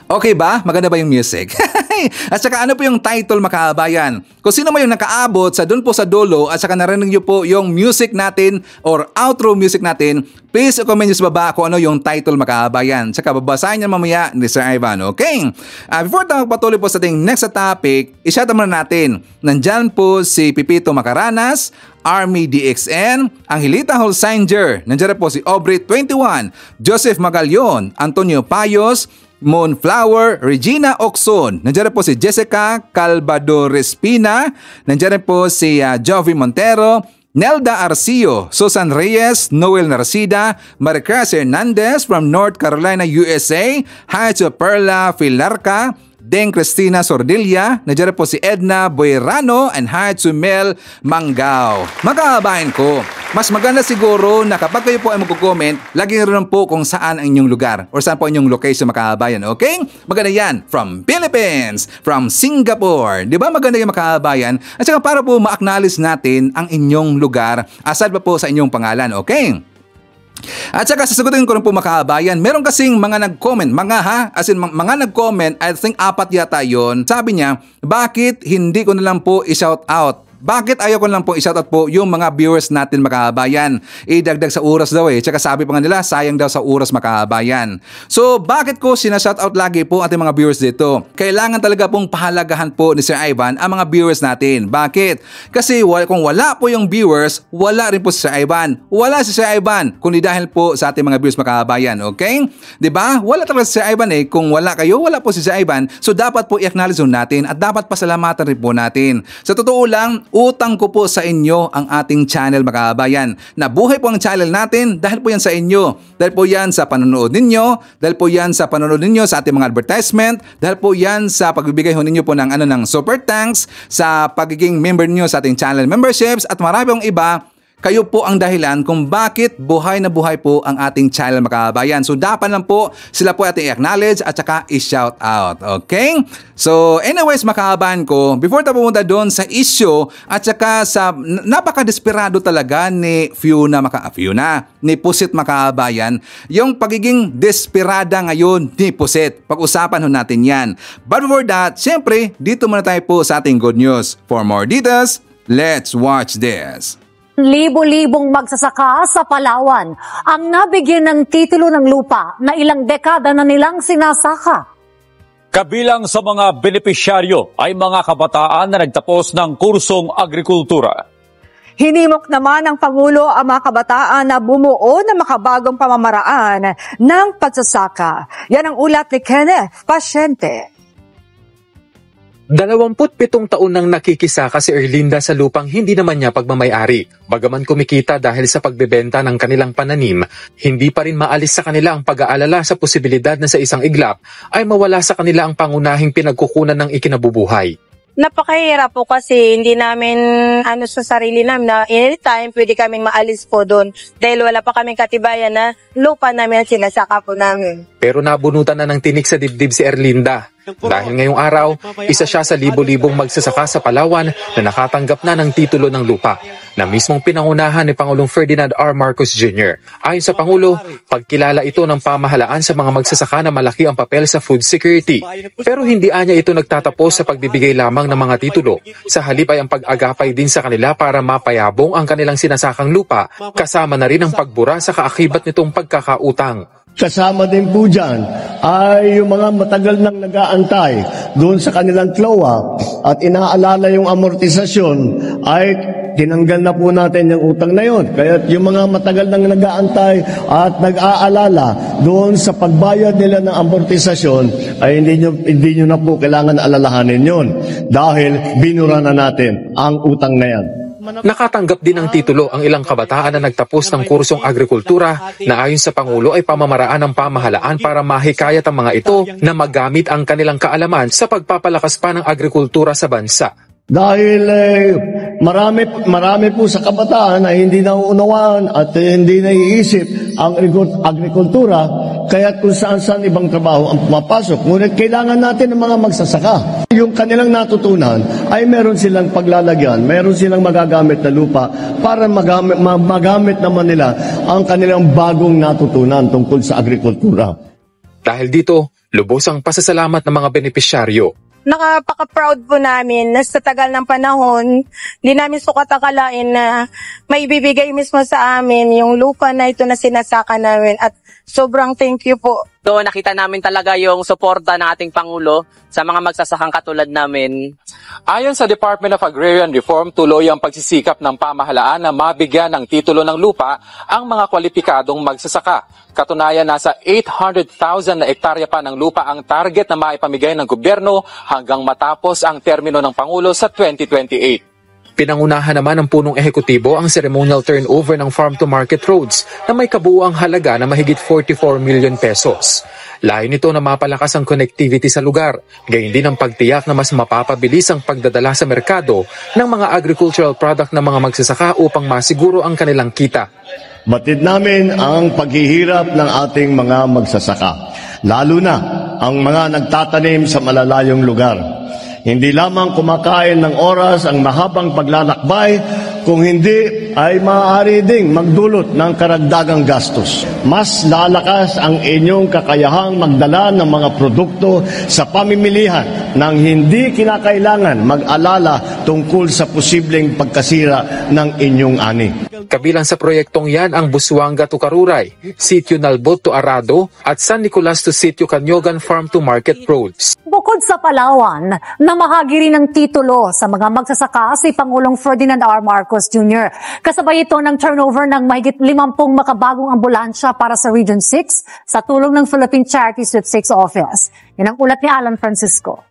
Okay ba? Maganda ba yung music? At saka ano po yung title mga kababayan? Kung sino mo yung nakaabot sa doon po sa dulo at saka narinig nyo po yung music natin or outro music natin, please comment nyo sa baba kung ano yung title mga kababayan. At saka babasahin nyo mamaya ni Sir Ivan. Okay? Before tayo patuloy po sa ating next topic, i-shout out muna natin. Nandyan po si Pipito Macaranas, Army DXN, Angelita Holsinger, nandiyan po si Aubrey 21, Joseph Magallon, Antonio Payos, Moonflower, Regina Oxon. Nandiyan po si Jessica Calvador-Espina. Nandiyan po si Jovi Montero, Nelda Arcio, Susan Reyes, Noel Narcida, Maricruz Hernandez from North Carolina, USA. Hi to Perla Filarca, Deng Cristina Sordilla, nandiyan po si Edna Boyrano, and hi to Mel Manggao. Mga ko, mas maganda siguro na kapag kayo po ay magko-comment, lagi rin po kung saan ang inyong lugar or saan po inyong location mga kababayan, okay? Maganda yan, from Philippines, from Singapore. Di ba maganda yung mga kababayan? At saka para po ma-acknowledge natin ang inyong lugar aside pa po sa inyong pangalan, okay? At saka sasagutin ko rin po mga kababayan, meron kasing mga nag-comment, mga nag-comment, I think 4 yata yon. Sabi niya, bakit hindi ko na lang po i-shout out? Bakit ayaw ko lang po i-shoutout po yung mga viewers natin mga kababayan? Idagdag sa oras daw eh. Tsaka sabi pa nga nila, sayang daw sa oras mga kababayan. So bakit ko sinashoutout lagi po ating mga viewers dito? Kailangan talaga pong pahalagahan po ni Sir Ivan ang mga viewers natin. Bakit? Kasi kung wala po yung viewers, wala rin po si Sir Ivan. Wala si Sir Ivan, kundi dahil po sa ating mga viewers mga kababayan. Okay? Diba? Wala talaga si Sir Ivan eh. Kung wala kayo, wala po si Sir Ivan. So dapat po i-acknowledge natin at dapat pasalamatan rin po natin. Sa totoo lang, utang ko po sa inyo ang ating channel mga kababayan. Nabuhay po ang channel natin dahil po yan sa inyo. Dahil po yan sa panonood ninyo. Dahil po yan sa panonood ninyo sa ating mga advertisement. Dahil po yan sa pagbibigay ho ninyo po ng super thanks, sa pagiging member ninyo sa ating channel memberships at marami pong iba. Kayo po ang dahilan kung bakit buhay na buhay po ang ating channel mga kababayan. So dapat lang po sila po ating i-acknowledge at saka i-shout out. Okay? So anyways mga kababayan ko, before tayo pumunta doon sa issue at saka sa napaka-desperado talaga ni ni Pusit mga kababayan, yung pagiging desperada ngayon ni Pusit. Pag-usapan ho natin yan. But before that, syempre, dito muna tayo po sa ating good news. For more details, let's watch this. Libo-libong magsasaka sa Palawan ang nabigyan ng titulo ng lupa na ilang dekada na nilang sinasaka. Kabilang sa mga benepisyaryo ay mga kabataan na nagtapos ng kursong agrikultura. Hinimok naman ng Pangulo ang mga kabataan na bumuo ng makabagong pamamaraan ng pagsasaka. Yan ang ulat ni Kenneth Pasyente. 27 taon nang nakikisaka si Erlinda sa lupang hindi naman niya pagmamay-ari. Bagaman kumikita dahil sa pagbebenta ng kanilang pananim, hindi pa rin maalis sa kanila ang pag-aalala sa posibilidad na sa isang iglap ay mawala sa kanila ang pangunahing pinagkukunan ng ikinabubuhay. Napakahirap po kasi hindi namin sa sarili namin na anytime pwede kaming maalis po doon dahil wala pa kaming katibayan na lupa namin at sinasaka po namin. Pero nabunutan na ng tinik sa dibdib si Erlinda. Dahil ngayong araw, isa siya sa libo-libong magsasaka sa Palawan na nakatanggap na ng titulo ng lupa na mismong pinangunahan ni Pangulong Ferdinand R. Marcos Jr. Ayon sa Pangulo, pagkilala ito ng pamahalaan sa mga magsasaka na malaki ang papel sa food security. Pero hindi anya ito nagtatapos sa pagbibigay lamang ng mga titulo. Sa halip ay ang pag-agapay din sa kanila para mapayabong ang kanilang sinasakang lupa, kasama na rin ang pagbura sa kaakibat nitong pagkakautang. Kasama din po dyan ay yung mga matagal nang nag-aantay doon sa kanilang CLOA at inaalala yung amortisasyon ay tinanggal na po natin yung utang na yun. Kaya yung mga matagal nang nag-aantay at nag-aalala doon sa pagbayad nila ng amortisasyon ay hindi nyo na po kailangan alalahanin yun dahil binura na natin ang utang na yan. Nakatanggap din ng titulo ang ilang kabataan na nagtapos ng kursong agrikultura na ayon sa Pangulo ay pamamaraan ng pamahalaan para mahikayat ang mga ito na magamit ang kanilang kaalaman sa pagpapalakas pa ng agrikultura sa bansa. Dahil marami po sa kabataan na hindi nauunawaan at hindi naiisip ang agrikultura, kaya kung saan-saan ibang trabaho ang pumapasok. Ngunit kailangan natin ng mga magsasaka. Yung kanilang natutunan ay meron silang paglalagyan, meron silang magagamit na lupa para magamit naman nila ang kanilang bagong natutunan tungkol sa agrikultura. Dahil dito, lubos ang pasasalamat ng mga benepisyaryo. Nakapaka-proud po namin na sa tagal ng panahon, hindi namin sukat akalain na may ibibigay mismo sa amin yung lupa na ito na sinasaka namin at sobrang thank you po. So nakita namin talaga yung suporta ng ating Pangulo sa mga magsasakang katulad namin. Ayon sa Department of Agrarian Reform, tuloy ang pagsisikap ng pamahalaan na mabigyan ng titulo ng lupa ang mga kwalipikadong magsasaka. Katunayan, nasa 800,000 na hektarya pa ng lupa ang target na maipamigay ng gobyerno hanggang matapos ang termino ng Pangulo sa 2028. Pinangunahan naman ng punong ehekutibo ang ceremonial turnover ng farm-to-market roads na may kabuuang halaga na mahigit 44 million pesos. Layo nito na mapalakas ang connectivity sa lugar, gayon din ang pagtiyak na mas mapapabilis ang pagdadala sa merkado ng mga agricultural product ng mga magsasaka upang masiguro ang kanilang kita. Batid namin ang paghihirap ng ating mga magsasaka, lalo na ang mga nagtatanim sa malalayong lugar. Hindi lamang kumakain ng oras ang mahabang paglalakbay, kung hindi ay maaari ding magdulot ng karagdagang gastos. Mas lalakas ang inyong kakayahang magdala ng mga produkto sa pamimilihan nang hindi kinakailangan mag-alala tungkol sa posibleng pagkasira ng inyong ani. Kabilang sa proyektong yan ang Busuanga to Karuray, Sitio Nalbot to Arado at San Nicolas to Sitio Canyogan Farm to Market Roads. Bukod sa Palawan, namahagi rin ng titulo sa mga magsasaka si Pangulong Ferdinand R. Marcos Jr. Kasabay ito ng turnover ng mahigit 50 makabagong ambulansya para sa Region 6 sa tulong ng Philippine Charity Sweepstakes Office. Yan ang ulat ni Alan Francisco.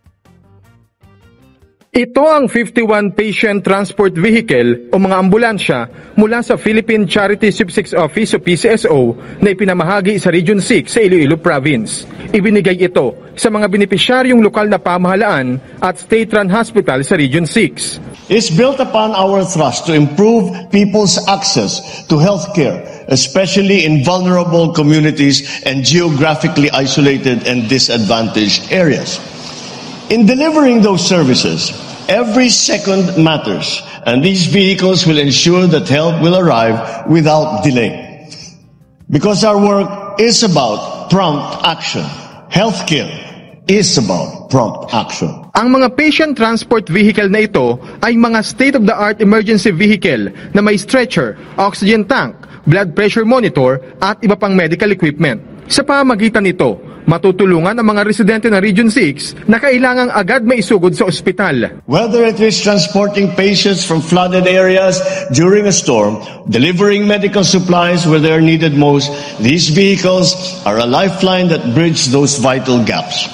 Ito ang 51 Patient Transport Vehicle o mga ambulansya mula sa Philippine Charity Sweepstakes Office o PCSO na ipinamahagi sa Region 6 sa Iloilo Province. Ibinigay ito sa mga benepisyaryong lokal na pamahalaan at state-run hospital sa Region 6. It's built upon our thrust to improve people's access to healthcare, especially in vulnerable communities and geographically isolated and disadvantaged areas. In delivering those services, every second matters, and these vehicles will ensure that help will arrive without delay. Because our work is about prompt action. Healthcare is about prompt action. Ang mga patient transport vehicle na ito ay mga state-of-the-art emergency vehicle na may stretcher, oxygen tank, blood pressure monitor at iba pang medical equipment. Sa pamagitan nito, matutulungan ang mga residente ng Region 6 na kailangang agad maisugod sa ospital. Whether it is transporting patients from flooded areas during a storm, delivering medical supplies where they are needed most, these vehicles are a lifeline that bridge those vital gaps.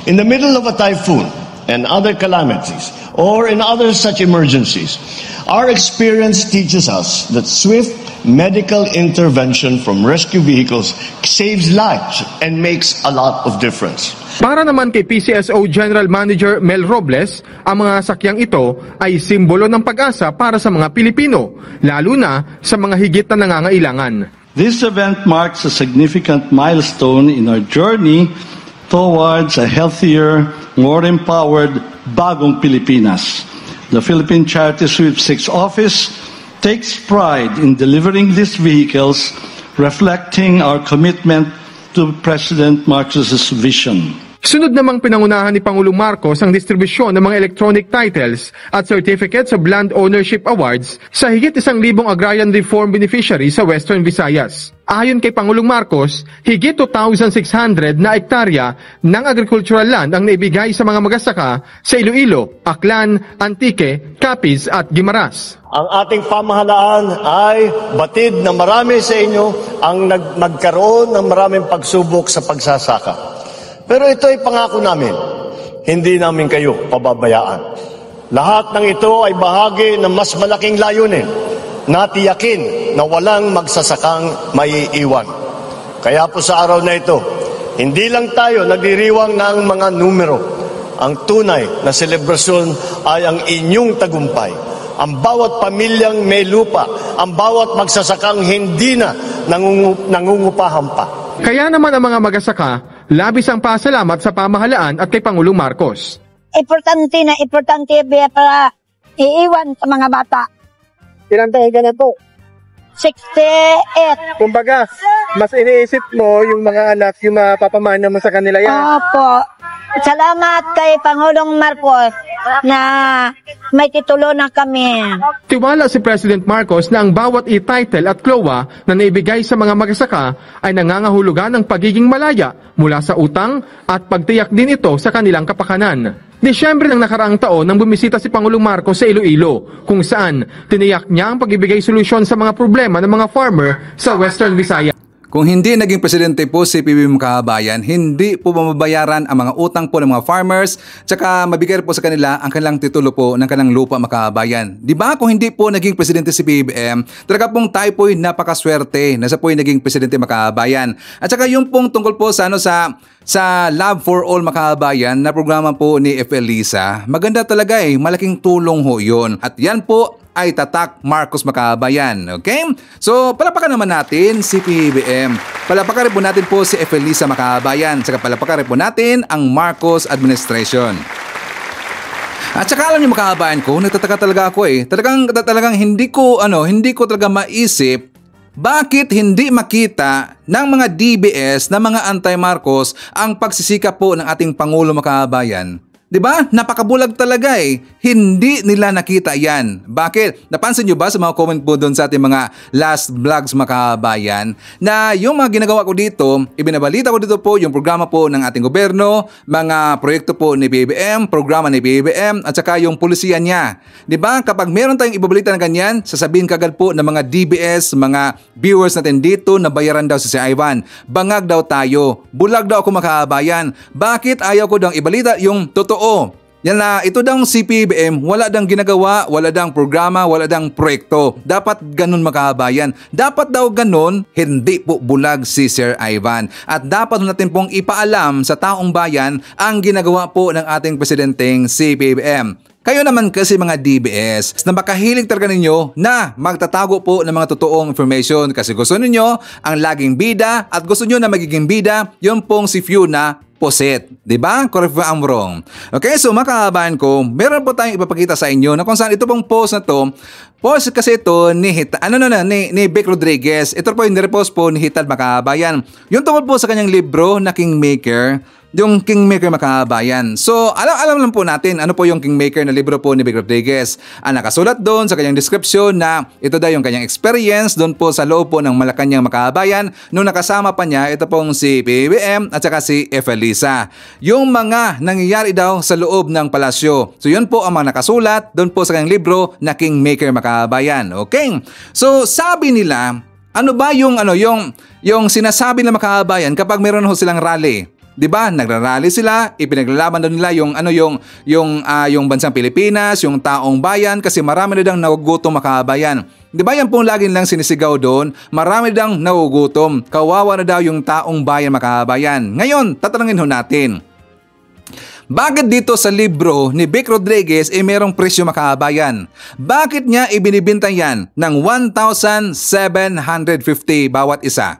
In the middle of a typhoon and other calamities, or in other such emergencies. Our experience teaches us that swift medical intervention from rescue vehicles saves lives and makes a lot of difference. Para naman kay PCSO General Manager Mel Robles, ang mga sakyang ito ay simbolo ng pag-asa para sa mga Pilipino, lalo na sa mga higit na nangangailangan. This event marks a significant milestone in our journey towards a healthier, more empowered, bagong Pilipinas. The Philippine Charity Sweepstakes Office takes pride in delivering these vehicles, reflecting our commitment to President Marcos's vision. Sunod namang pinangunahan ni Pangulong Marcos ang distribusyon ng mga electronic titles at certificates of land ownership awards sa higit 1,000 agrarian reform beneficiaries sa Western Visayas. Ayon kay Pangulong Marcos, higit 2,600 na ektarya ng agricultural land ang naibigay sa mga magsasaka sa Iloilo, Aklan, Antique, Capiz at Guimaras. Ang ating pamahalaan ay batid na marami sa inyo ang magkaroon ng maraming pagsubok sa pagsasaka. Pero ito ay pangako namin, hindi namin kayo pababayaan. Lahat ng ito ay bahagi ng mas malaking layunin na tiyakin na walang magsasakang maiiwan. Kaya po sa araw na ito, hindi lang tayo nagdiriwang ng mga numero. Ang tunay na selebrasyon ay ang inyong tagumpay. Ang bawat pamilyang may lupa, ang bawat magsasakang hindi na nangungupahan pa. Kaya naman ang mga magsasaka, labis ang pasalamat sa pamahalaan at kay Pangulong Marcos. Importante para iiwan sa mga bata. Ilang taon ka na po? 68. Kumbaga, mas iniisip mo yung mga anak, yung mapapamana mo sa kanila yan. Opo. Salamat kay Pangulong Marcos na may titulo na kami. Tiwala si President Marcos na ang bawat e-title at CLOA na naibigay sa mga magsasaka ay nangangahulugan ng pagiging malaya mula sa utang at pagtiyak din ito sa kanilang kapakanan. Disyembre ng nakaraang taon nang bumisita si Pangulong Marcos sa Iloilo, kung saan tiniyak niya ang pag-ibigay solusyon sa mga problema ng mga farmer sa Western Visayas. Kung hindi naging presidente po si PBBM Kababayan, hindi po mababayaran ang mga utang po ng mga farmers, tsaka mabigay po sa kanila ang kanilang titulo po ng kanilang lupa makabayan. Di ba kung hindi po naging presidente si PBBM, talaga pong tayo po'y napakaswerte na sa po'y naging presidente makabayan. At saka yung pong tungkol po sa Love for All Makabayan na programa po ni FL Lisa, maganda talaga malaking tulong ho yun. At yan po ay Tatak Marcos Makabayan. Okay? So, palapakan naman natin si PBBM. Palapakan rin po natin po si FL Lisa Makabayan. Saka palapakan rin po natin ang Marcos Administration. At saka alam niyo Makabayan ko, nagtataka talaga ako Talagang hindi ko talaga maisip bakit hindi makita ng mga DBS na mga anti-Marcos ang pagsisikap po ng ating Pangulo Makabayan. Diba? Napakabulag talaga Hindi nila nakita yan. Bakit? Napansin nyo ba sa mga comment po doon sa ating mga last vlogs Makabayan na yung mga ginagawa ko dito, ibinabalita ko dito po yung programa po ng ating gobyerno, mga proyekto po ni PBBM, programa ni PBBM, at saka yung pulisiya niya. Diba? Kapag meron tayong ibabalita ng ganyan, sasabihin kagad po ng mga DBS, mga viewers natin dito na bayaran daw si Ivan. Bangag daw tayo. Bulag daw ako Makabayan. Bakit ayaw ko daw ibalita yung totoo? Yan na, ito daw si PBBM, wala dang ginagawa, wala dang programa, wala dang proyekto. Dapat ganun Makabayan. Dapat daw ganun, hindi po bulag si Sir Ivan. At dapat natin pong ipaalam sa taong bayan ang ginagawa po ng ating presidenteng si PBBM. Kayo naman kasi mga DBS na makahilig talaga ninyo na magtatago po ng mga totoong information kasi gusto ninyo ang laging bida at gusto nyo na magiging bida yung pong si Fiona Poset. Diba? Correct ba I'm wrong? Okay, so Makabayan ko, meron po tayong ipapakita sa inyo na kung saan ito pong post na to, post kasi ito ni Beck Rodriguez. Ito po yung nirepost po ni Hitad Makabayan. Yung tungkol po sa kanyang libro na Kingmaker, yung Kingmaker Makabayan. So, alam lang po natin ano po yung Kingmaker na libro po ni Beck Rodriguez. Ang nakasulat doon sa kanyang description na ito daw yung kanyang experience doon po sa loob po ng Malacanang Makabayan nung nakasama pa niya ito pong si PBBM at saka si FL Lisa. Yung mga nangyayari daw sa loob ng palasyo. So, yun po ang mga nakasulat doon po sa kanyang libro na Kingmaker Makabayan. Okay? So, sabi nila, ano ba yung sinasabi ng Makabayan kapag meron ho silang rally? 'Di ba? Nagrarally sila, ipinaglalaban daw nila yung bansang Pilipinas, yung taong bayan kasi marami na daw nagugutom makabayan. 'Di ba yan pong lagi nilang sinisigaw doon? Marami daw nagugutom. Kawawa na daw yung taong bayan makabayan. Ngayon, tatanungin ho natin. Bakit dito sa libro ni Vic Rodriguez merong presyo makabayan? Bakit niya ibinibenta yan ng 1,750 bawat isa?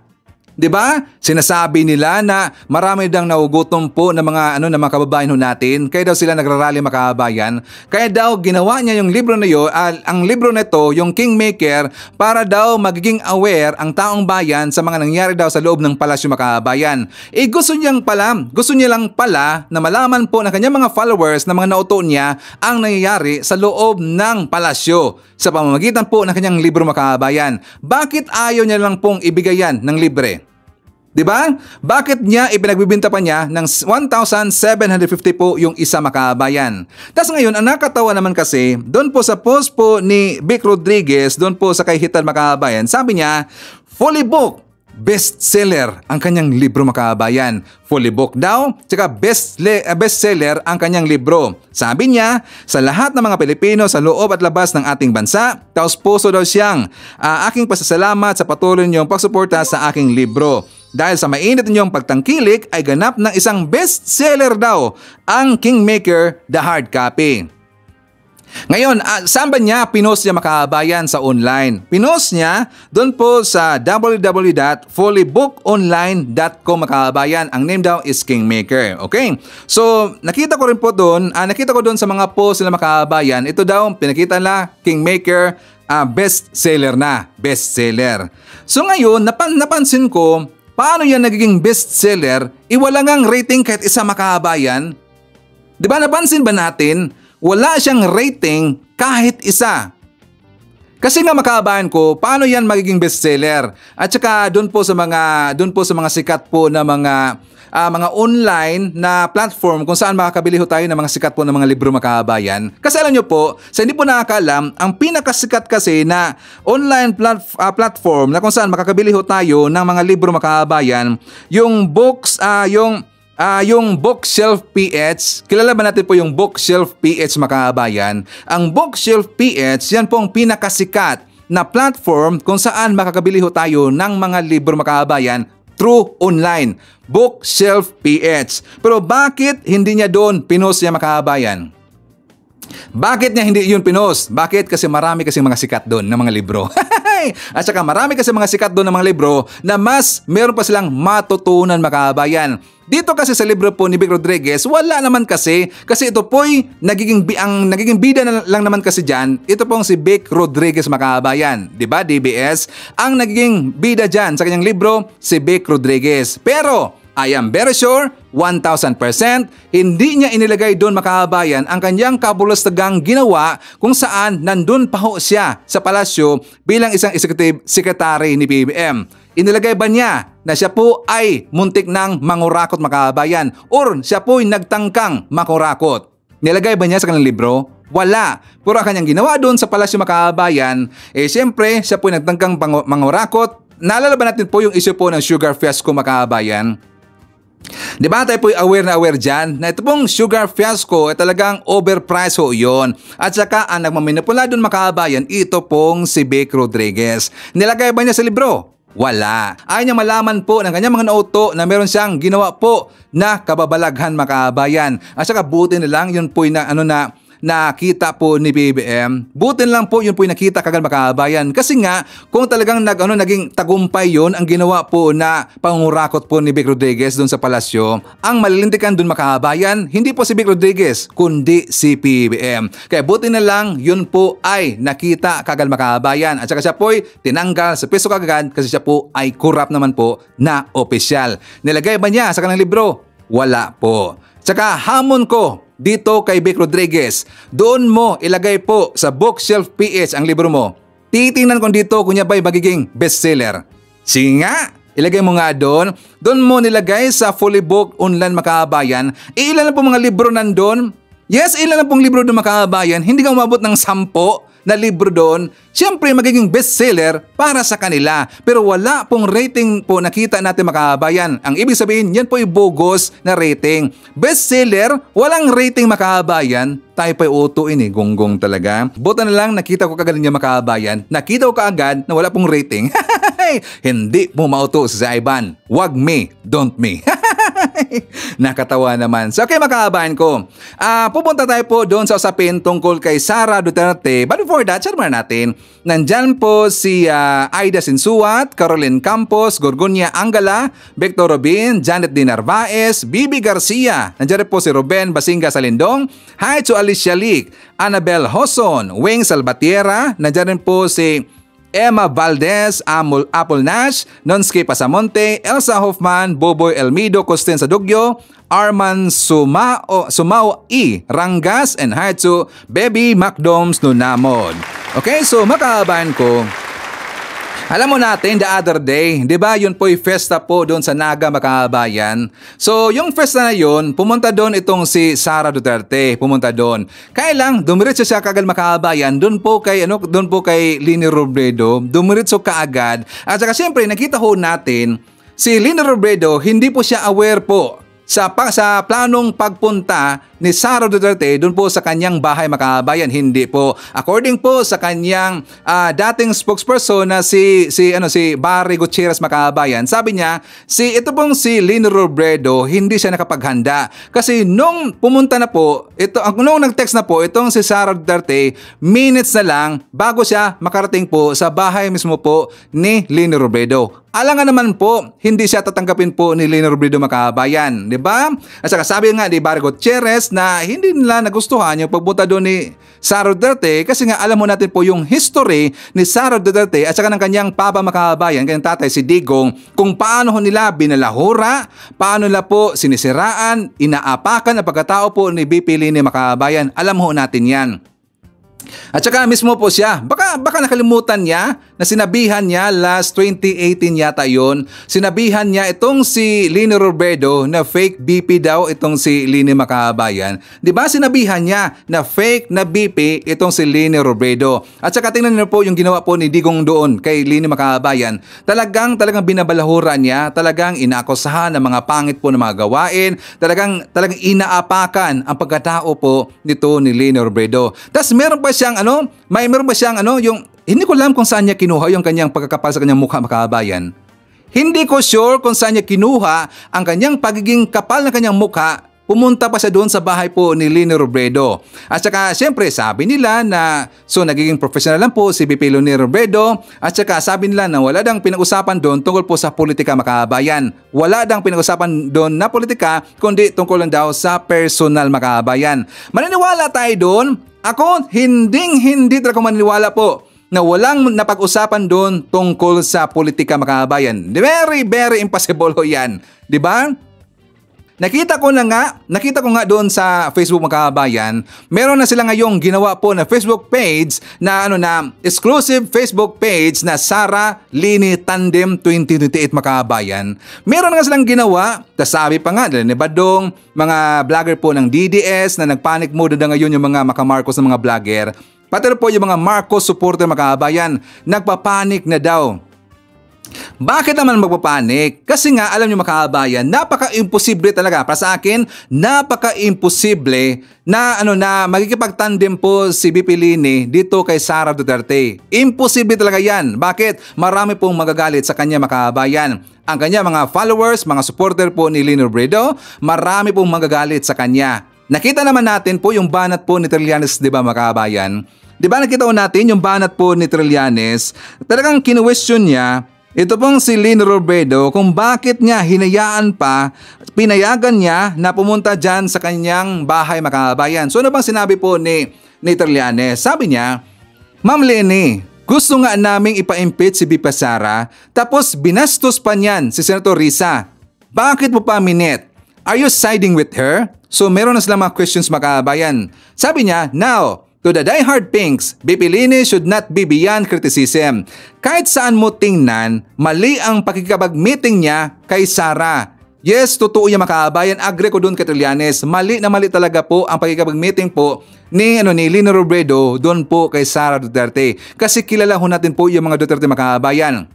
'Di ba? Sinasabi nila na marami daw nagugutom po ng mga ng mga kababayan ho natin, kaya daw sila nagrarally makabayan. Kaya daw ginawa niya yung libro na yun, ang libro na ito, yung Kingmaker, para daw magiging aware ang taong bayan sa mga nangyari daw sa loob ng palasyo makabayan. Gusto niya lang pala na malaman po ng kanyang mga followers na mga nauto niya ang nangyayari sa loob ng palasyo sa pamamagitan po ng kanyang libro makabayan. Bakit ayaw niya lang pong ibigay yan ng libre? 'Di ba? Bakit niya ipinagbibenta pa niya ng 1,750 po yung isa makabayan? Tapos ngayon, ang nakatawa naman kasi, doon po sa post po ni Vic Rodriguez, doon po sa kay Hitan makabayan, sabi niya, fully booked, bestseller ang kanyang libro makabayan. Fully booked daw, tsaka bestseller ang kanyang libro. Sabi niya, sa lahat ng mga Pilipino sa loob at labas ng ating bansa, taos puso daw siyang aking pasasalamat sa patuloy niyong pagsuporta sa aking libro. Dahil sa mainit ninyong pagtangkilik ay ganap ng isang bestseller daw ang Kingmaker The Hard Copy. Ngayon, saan ba niya pinost niya makabayan sa online? Pinost niya doon po sa www.fullybookonline.com makabayan. Ang name daw is Kingmaker. Okay? So, nakita ko doon sa mga post nila makabayan, ito daw, pinakita nila Kingmaker, bestseller na. Bestseller. So ngayon, napansin ko, paano yan nagiging bestseller? Wala ngang rating kahit isa makabayan. Di ba napansin ba natin? Wala siyang rating kahit isa. Kasi nga makabayan ko, paano yan magiging bestseller? At saka doon po sa mga sikat po na mga online na platform kung saan makakabili ho tayo ng mga sikat po ng mga libro makabayan. Kasi alam nyo po, sa hindi po nakakalam, ang pinakasikat kasi na online platform na kung saan makakabili ho tayo ng mga libro makabayan, yung books, yung Bookshelf PH. Kilala ba natin po yung Bookshelf PH makabayan? Ang Bookshelf PH, yan po ang pinakasikat na platform kung saan makakabili ho tayo ng mga libro makabayan through online. Bookshelf PH. Pero bakit hindi niya doon pinost niya makabayan? Bakit niya hindi yun pinost? Bakit? Kasi marami kasing mga sikat doon ng mga libro. At saka marami kasi mga sikat doon ng mga libro na mas meron pa silang matutunan makabayan. Dito kasi sa libro po ni Vic Rodriguez, wala naman kasi ito po'y nagiging bida lang naman kasi dyan, ito pong si Vic Rodriguez makabayan. Diba, DBS? Ang nagiging bida dyan sa kanyang libro, si Vic Rodriguez. Pero, I am very sure, 1,000%, hindi niya inilagay doon makabayan ang kanyang kabulastagang ginawa kung saan nandun pa ho siya sa palasyo bilang isang executive secretary ni PBBM. Inilagay ba niya na siya po ay muntik ng mangurakot makabayan or siya po ay nagtangkang makurakot? Nilagay ba niya sa kanyang libro? Wala. Pero ang kanyang ginawa doon sa palasyo makabayan, siyempre siya po ay nagtangkang mangurakot. Naalala ba natin po yung issue po ng sugar fiasco makabayan? Di ba tayo po aware dyan na ito pong sugar fiasco ay talagang overpriced ho yun. At saka ang nagmamanipula doon makabayan, ito pong si Vic Rodriguez. Nilagay ba niya sa libro? Wala. Ayaw niya malaman po ng kanyang mga nauto na meron siyang ginawa po na kababalaghan makabayan. At saka buti na lang yun po na nakita po ni BBM. Butin lang po yun po yung nakita kagad makabayan. Kasi nga, kung talagang naging tagumpay yun, ang ginawa po na pangurakot po ni Vic Rodriguez doon sa palasyo, ang malilintikan doon makabayan, hindi po si Vic Rodriguez, kundi si PBM. Kaya buti na lang, yun po ay nakita kagad makabayan. At saka siya po ay tinanggal sa peso kagad kasi siya po ay corrupt naman po na opisyal. Nilagay ba niya sa kanilang libro? Wala po. Tsaka hamon ko dito kay Vic Rodriguez, doon mo ilagay po sa Bookshelf PH ang libro mo. Titingnan ko dito kung niya ba'y magiging bestseller. Sige nga, ilagay mo nga doon. Doon mo nilagay sa Fully Book Online makabayan. Ilan na po mga libro nandun? Yes, ilan na pong libro doon makabayan. Hindi ka umabot ng 10 na libro doon, siyempre magiging bestseller para sa kanila. Pero wala pong rating po nakita natin mga kababayan. Ang ibig sabihin, yan po ay bogus na rating. Bestseller, walang rating mga kababayan. Tayo pa'y utuin gonggong talaga. Buta na lang nakita ko kagad niya mga kababayan. Nakita ko kaagad na wala pong rating. Hindi mo mauto si Ivan. Wag me, don't me. Nakatawa naman. So okay mga kababayan ko, pupunta tayo po doon sa usapin tungkol kay Sara Duterte. But before that, share muna natin. Nandyan po si Aida Sinsuat, Caroline Campos, Gorgonia Angala, Victor Robin, Janet D. Narvaez, Bibi Garcia. Nandyan po si Ruben Basinga Salindong. Hi to Alicia Leak, Annabel Hoson, Wing Salvatierra. Nandyan po si Emma Valdez, Apple Nash, Nonski Pasamonte, Elsa Hoffman, Boboy Elmido, Costin Sadugyo, Arman Sumao E. Rangas, and hi to Baby Macdoms Nunamod. Okay, so makabahan ko, alam mo natin the other day, di ba yun po'y festa po doon sa Naga makabayan. So yung festa na yun, pumunta doon itong si Sara Duterte, pumunta doon. Kaya lang, dumiretso siya kaagad makabayan, doon po kay Leni Robredo, dumiretso kaagad. At saka siyempre, nakita ho natin, si Leni Robredo, hindi po siya aware po sa planong pagpunta ni Sara Duterte doon po sa kanyang bahay makabayan. Hindi po. According po sa kanyang dating spokesperson na si Barry Gutierrez makabayan, sabi niya, ito pong si Leni Robredo, hindi siya nakapaghanda. Kasi nung pumunta na po, nung nag-text na po, itong si Sara Duterte, minutes na lang bago siya makarating po sa bahay mismo po ni Leni Robredo. Alangan naman po, hindi siya tatanggapin po ni Leni Robredo makabayan. Diba? At saka sabi nga ni Barry Gutierrez na hindi nila nagustuhan yung pagpunta doon ni Sara Duterte kasi nga alam mo natin po yung history ni Sara Duterte at saka ng kanyang papa makabayan, kanyang tatay si Digong, kung paano nila binalahura, paano nila po sinisiraan, inaapakan ang pagkatao po ni BP Leni makabayan. Alam ho natin yan. At saka mismo po siya, baka nakalimutan niya na sinabihan niya last 2018 yata yun, sinabihan niya itong si Leni Robredo na fake BP daw itong si Leni makabayan. Diba sinabihan niya na fake na BP itong si Leni Robredo. At saka tingnan niyo po yung ginawa po ni Digong doon kay Leni makabayan. Talagang binabalahura niya, talagang inaakusahan ng mga pangit po na mga gawain, talagang inaapakan ang pagkatao po nito ni Leni Robredo. Tapos meron pa siyang yung hindi ko alam kung saan niya kinuha yung kanyang pagkakapal sa kanyang mukha makabayan. Hindi ko sure kung saan niya kinuha ang kanyang pagiging kapal na kanyang mukha. Pumunta pa siya doon sa bahay po ni Leni Robredo. At saka siyempre sabi nila na nagiging professional lang po si BP Leni Robredo. At saka sabi nila na wala dang pinag-usapan doon tungkol po sa politika makabayan. Wala dang pinag-usapan doon na politika kundi tungkol lang daw sa personal makabayan. Maniniwala tayo doon? Ako, hindi talaga maniniwala po na walang napag-usapan doon tungkol sa politika makabayan. Very, very impossible ho yan. Diba? Nakita ko nga doon sa Facebook makabayan, meron na sila ngayong ginawa po na Facebook page na exclusive Facebook page na Sara Leni Tandem 2028 makabayan. Meron na nga silang ginawa, sabi pa nga ni Badong, mga vlogger po ng DDS na nagpanic mode na ngayon yung mga makamarcos na mga vlogger. Pati po yung mga Marcos supporter makabayan, nagpapanik na daw. Bakit naman magpapanik? Kasi nga alam niyo makabayan, napaka-imposible talaga para sa akin, napaka-imposible na magkikipagtandem po si BP Leni dito kay Sara Duterte. Imposible talaga yan. Bakit? Marami pong magagalit sa kanya makabayan. Ang kanya mga followers, mga supporter po ni Leni Robredo, marami pong magagalit sa kanya. Nakita naman natin po yung banat po ni Trillanes, di ba makabayan? Di ba nakita ko natin yung banat po ni Trillanes? Talagang kinu-question niya ito pong si Leni Robredo kung bakit niya pinayagan niya na pumunta dyan sa kanyang bahay makabayan. So ano bang sinabi po ni Trillanes? Sabi niya, Ma'am Leni, gusto nga naming ipa-impeach si BP Sara tapos binastos pa niyan si Senator Risa. Bakit mo pa minute? Are you siding with her? So meron na silang mga questions makabayan. Sabi niya, now, to the diehard pinks, BP Leni should not be beyond criticism. Kahit saan mo tingnan, mali ang pakikipag-meeting niya kay Sara. Yes, totoo yan mga kabayan. Agree ko doon kay Trillanes. Mali na mali talaga po ang pagkikipag-meeting po ni Leni Robredo doon po kay Sara Duterte. Kasi kilala ho natin po yung mga Duterte mga kabayan.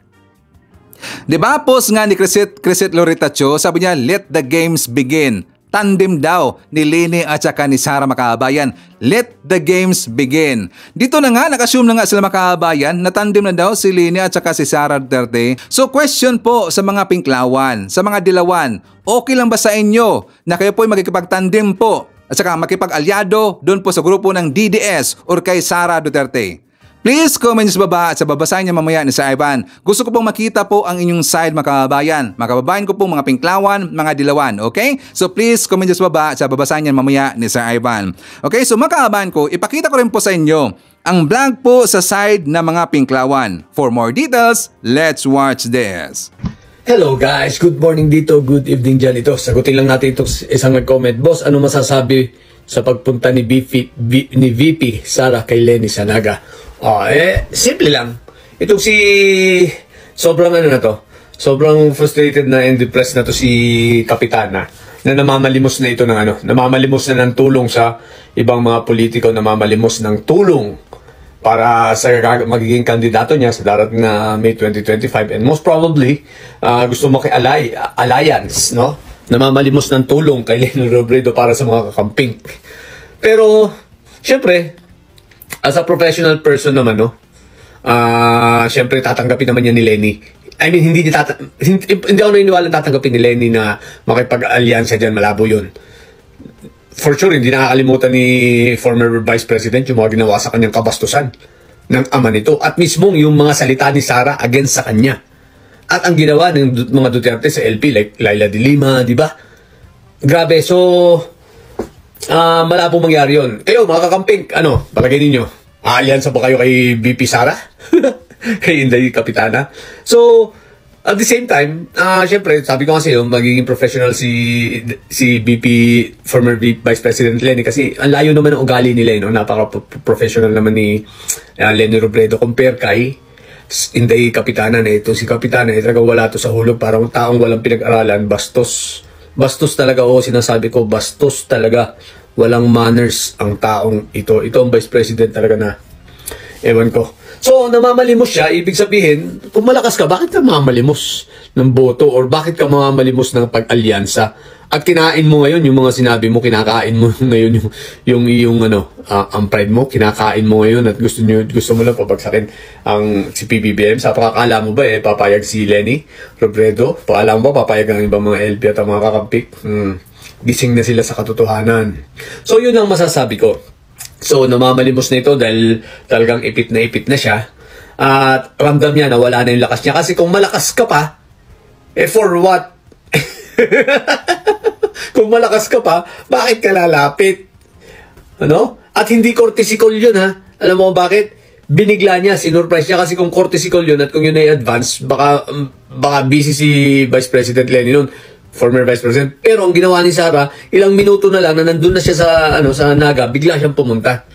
Diba post nga ni Crisette Loretta Cho, sabi niya, let the games begin. Tandem daw ni Leni at saka ni Sara makabayan. Let the games begin. Dito na nga, nakasyoom na nga sila makabayan na tandem na daw si Leni at saka si Sara Duterte. So question po sa mga Pinklawan, sa mga Dilawan, okay lang ba sa inyo na kayo po ay magkikipagtandem po at saka makipag-alyado doon po sa grupo ng DDS or kay Sara Duterte? Please comment sa baba at sa babasahin niya mamaya ni Sir Ivan. Gusto ko pong makita po ang inyong side mga kababayan. Mga kababayan ko po mga Pinklawan, mga Dilawan. Okay? So please comment sa baba at sa babasahin niya mamaya ni Sir Ivan. Okay? So mga kababayan ko, ipakita ko rin po sa inyo ang vlog po sa side ng mga Pinklawan. For more details, let's watch this. Hello guys, good morning dito, good evening dyan. Ito, sagutin lang natin itong isang nag-comment. Boss, ano masasabi sa pagpunta ni VP Sara kay Leni sa Naga? Simple lang. Itong si sobrang sobrang frustrated na and depressed na to si Kapitana na namamalimos na ito ng namamalimos na ng tulong sa ibang mga politiko, namamalimos ng tulong para sa magiging kandidato niya sa darating na May 2025 and most probably gusto mo kay alliance, no? Namamalimos ng tulong kay Leni Robredo para sa mga kakamping. Pero syempre as a professional person naman, syempre tatanggapin naman yan ni Leni. I mean, hindi ako naniniwala tatanggapin ni Leni na makipag-alyansa dyan, malabo yun. For sure, hindi nakakalimutan ni former Vice President yung mga ginawa sa kanyang kabastusan ng ama nito. At mismong yung mga salita ni Sara against sa kanya. At ang ginawa ng mga Duterte sa LP, like Laila de Lima, di ba? Grabe, so malabo mangyari yun. Kayo, mga kakamping, palagay ninyo, aalyansa ba kayo kay VP Sara? Kay Inday Kapitana? So, at the same time, syempre, sabi ko kasi magiging professional si VP, former Vice President Leni kasi ang layo naman ng ugali nila, napaka-professional naman ni Leni Robredo compare kay Inday Kapitana na ito. Si Kapitana, talagang wala to sa hulog, parang taong walang pinag-aralan, bastos. Bastos talaga, sinasabi ko, bastos talaga. Walang manners ang taong ito. Ito ang Vice President talaga na, ewan ko. So, namamalimos siya, ibig sabihin, kung malakas ka, bakit ka mamalimos ng boto or bakit ka mamalimos ng pag-alyansa? At kinain mo ngayon yung mga sinabi mo, kinakain mo ngayon ang pride mo, kinakain mo ngayon at gusto mo lang pabagsakin ang si PBBM. Sa pakakala mo ba papayag si Leni Robredo? Pakala mo ba papayag ang ibang mga LP at ang mga kakampik? Gising na sila sa katotohanan. So yun ang masasabi ko. So namamalimos na ito dahil talagang ipit na siya. At ramdam niya na wala na yung lakas niya. Kasi kung malakas ka pa, for what? Kung malakas ka pa, bakit ka lalapit? At hindi courtesy call yun, ha? Alam mo bakit? Binigla niya, sinurprise niya kasi kung courtesy call yun at kung yun ay advance, baka busy si Vice President Leni noon, former Vice President. Pero ang ginawa ni Sara, ilang minuto na lang na nandun na siya sa Naga, bigla siyang pumunta.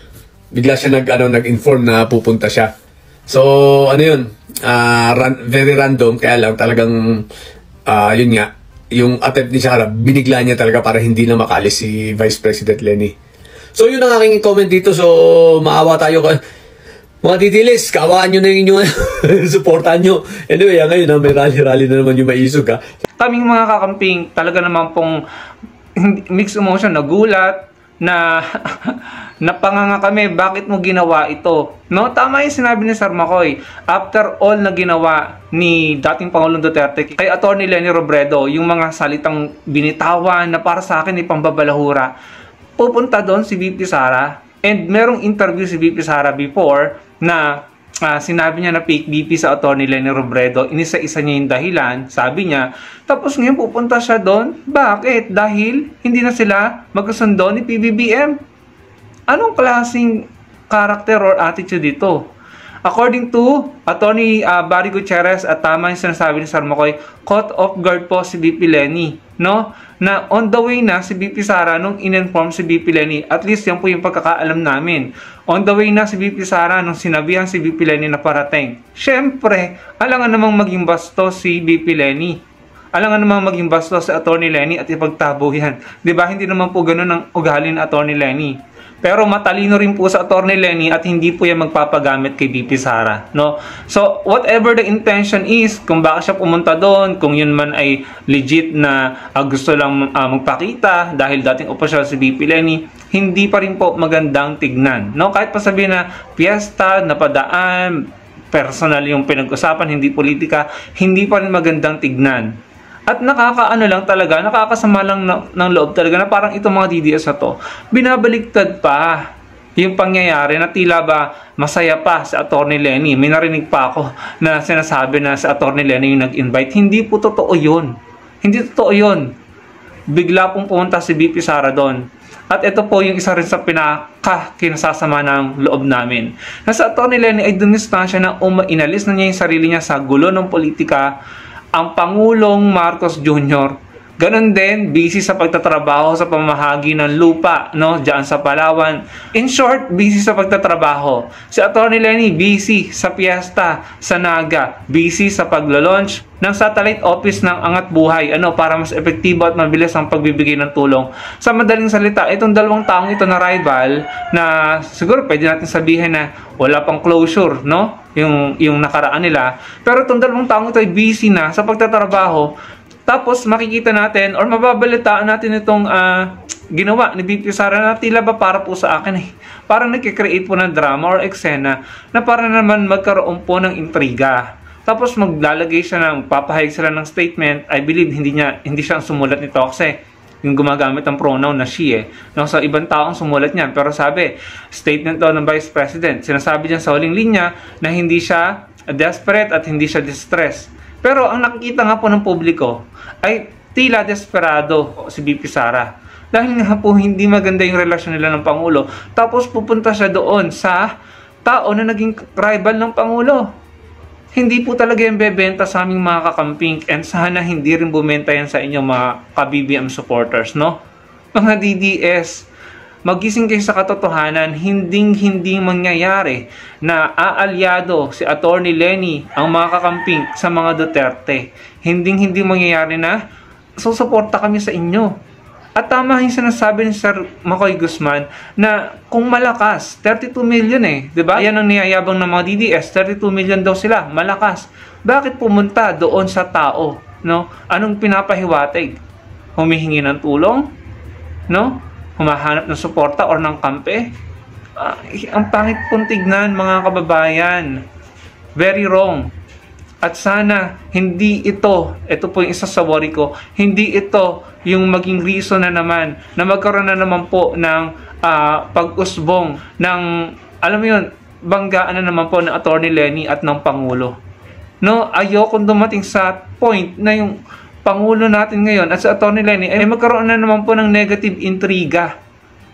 Bigla siya nag-inform na pupunta siya. So, yun? Very random, kaya lang talagang, yun nga, yung attempt ni Sara, binigla niya talaga para hindi na makalis si Vice President Leni. So, yun ang aking comment dito. So, maawa tayo. Mga titilis, kawaan nyo na yung inyong supportan nyo. Anyway, ngayon, may rally-rally na naman yung maisog. Kaming mga kakamping, talaga naman pong mixed emotion, nagulat, na napanganga kami, bakit mo ginawa ito? No, tama yung sinabi ni Sir Makoy. After all na ginawa ni dating Pangulong Duterte kay Atty. Leni Robredo, yung mga salitang binitawan na para sa akin ay pambabalahura, pupunta doon si VP Sara, and merong interview si VP Sara before na sinabi niya na fake VP sa Atty. Leni Robredo, inisa-isa niya yung dahilan, sabi niya. Tapos ngayon pupunta siya doon. Bakit? Dahil hindi na sila magkasundo ni PBBM. Anong klaseng character or attitude dito? According to Atty. Barry Gutierrez, at tama yung sinasabi ni Sir Makoy, caught off guard po si VP Leni, no? Na on the way na si VP Sara nung in-inform si VP Leni. At least yan po yung pagkakaalam namin. On the way na si VP Sara nung sinabihan si VP Leni na parating. Syempre, alangan namang maging basto si VP Leni. Alangan naman maging bastos si Atty. Lenny at ipagtabo yan. Diba? Hindi naman po ganun ang ugali ni Atty. Lenny. Pero matalino rin po sa Atty. Lenny at hindi po yan magpapagamit kay VP Sara, no? So, whatever the intention is, kung bakit siya pumunta doon, kung yun man ay legit na gusto lang magpakita dahil dating opisyal si VP Lenny, hindi pa rin po magandang tignan, no? Kahit pa sabihin na piyesta, napadaan, personal yung pinag-usapan, hindi politika, hindi pa rin magandang tignan. At nakakaano lang talaga, nakakasama lang ng loob talaga na parang itong mga DDS na to, binabaliktad pa yung pangyayari na tila ba masaya pa si Atty. Lenny. May narinig pa ako na sinasabi na si Atty. Lenny yung nag-invite. Hindi po totoo yun. Hindi totoo yun. Bigla pong pumunta si VP Sara doon. At ito po yung isa rin sa kinasasama ng loob namin. Na si Atty. Lenny ay dumistansya na inalis na niya yung sarili niya sa gulo ng politika. Ang Pangulong Marcos Jr. Ganon din, busy sa pagtatrabaho sa pamahagi ng lupa, no, diyan sa Palawan. In short, busy sa pagtatrabaho. Si Atty. Lenny, busy sa piyesta sa Naga, busy sa paglo-launch ng satellite office ng Angat Buhay, para mas epektibo at mabilis ang pagbibigay ng tulong. Sa madaling salita, itong dalawang taong ito na rival, na siguro pwede natin sabihin na wala pang closure, no? Yung nakaraan nila. Pero itong dalawang taong ito ay busy na sa pagtatrabaho. Tapos makikita natin or mababalitaan natin itong ginawa ni VP Sara na tila ba para po sa akin parang nagkikreate po ng drama or eksena na para naman magkaroon po ng intriga. Tapos maglalagay siya ng papahayag sila ng statement. I believe hindi siya ang sumulat nito kasi yung gumagamit ng pronoun na she no, sa ibang taong sumulat niyan. Pero sabi, statement daw ng Vice President, sinasabi niya sa huling linya na hindi siya desperate at hindi siya distressed. Pero ang nakikita nga po ng publiko ay tila desperado si VP Sara. Dahil nga po hindi maganda yung relasyon nila ng Pangulo. Tapos pupunta siya doon sa tao na naging rival ng Pangulo. Hindi po talaga yung bebenta sa aming mga kakamping and sana hindi rin bumenta yan sa inyong mga ka-BBM supporters, no? Mga DDS, magising kayo sa katotohanan, hindi mangyayari na aalyado si Atty. Lenny ang mga kakamping sa mga Duterte. Hindi mangyayari na susuporta kami sa inyo. At tama yung sinasabi ni Sir Makoy Guzman na kung malakas, 32 million diba? Yan ang niyayabang ng mga DDS, 32 million daw sila, malakas. Bakit pumunta doon sa tao, no? Anong pinapahiwatig? Humihingi ng tulong, no? Humahanap ng suporta or ng kampe? Ang pangit pong tignan, mga kababayan. Very wrong. At sana hindi ito po yung isa sa worry ko, hindi ito yung maging reason na naman na magkaroon na naman po ng pag-usbong ng, alam mo yun, banggaan na naman po ng Atty. Lenny at ng Pangulo. No, ayokong dumating sa point na yung Pangulo natin ngayon at sa Atty. Lenny ay magkaroon na naman po ng negative intriga,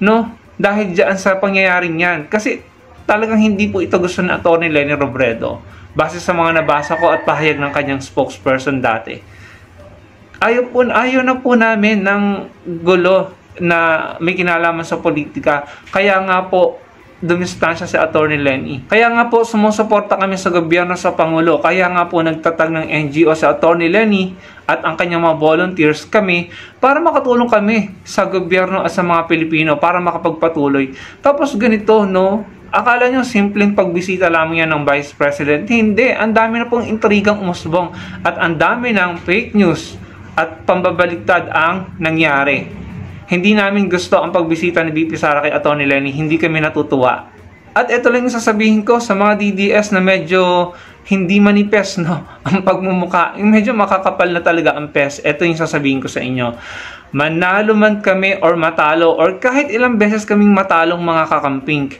no? Dahil diyan sa pangyayaring yan. Kasi talagang hindi po ito gusto ng Atty. Lenny Robredo. Base sa mga nabasa ko at pahayag ng kanyang spokesperson dati. Ayaw na po namin ng gulo na may kinalaman sa politika. Kaya nga po, dumistansya si Atty. Lenny. Kaya nga po, sumusuporta kami sa gobyerno sa Pangulo. Kaya nga po, nagtatag ng NGO sa Atty. Lenny at ang kanyang mga volunteers kami para makatulong kami sa gobyerno at sa mga Pilipino para makapagpatuloy. Tapos ganito, no? Akala nyo simpleng pagbisita lamang yan ng Vice President? Hindi. Ang dami na pong intrigang umusbong at ang dami ng fake news at pambabaliktad ang nangyari. Hindi namin gusto ang pagbisita ni VP Sara kay Atty. Lenny. Hindi kami natutuwa. At ito lang yung sasabihin ko sa mga DDS na medyo hindi manipes, no? Ang pagmumuka. Yung medyo makakapal na talaga ang pes. Ito yung sasabihin ko sa inyo. Manalo man kami or matalo or kahit ilang beses kaming matalong mga kakamping,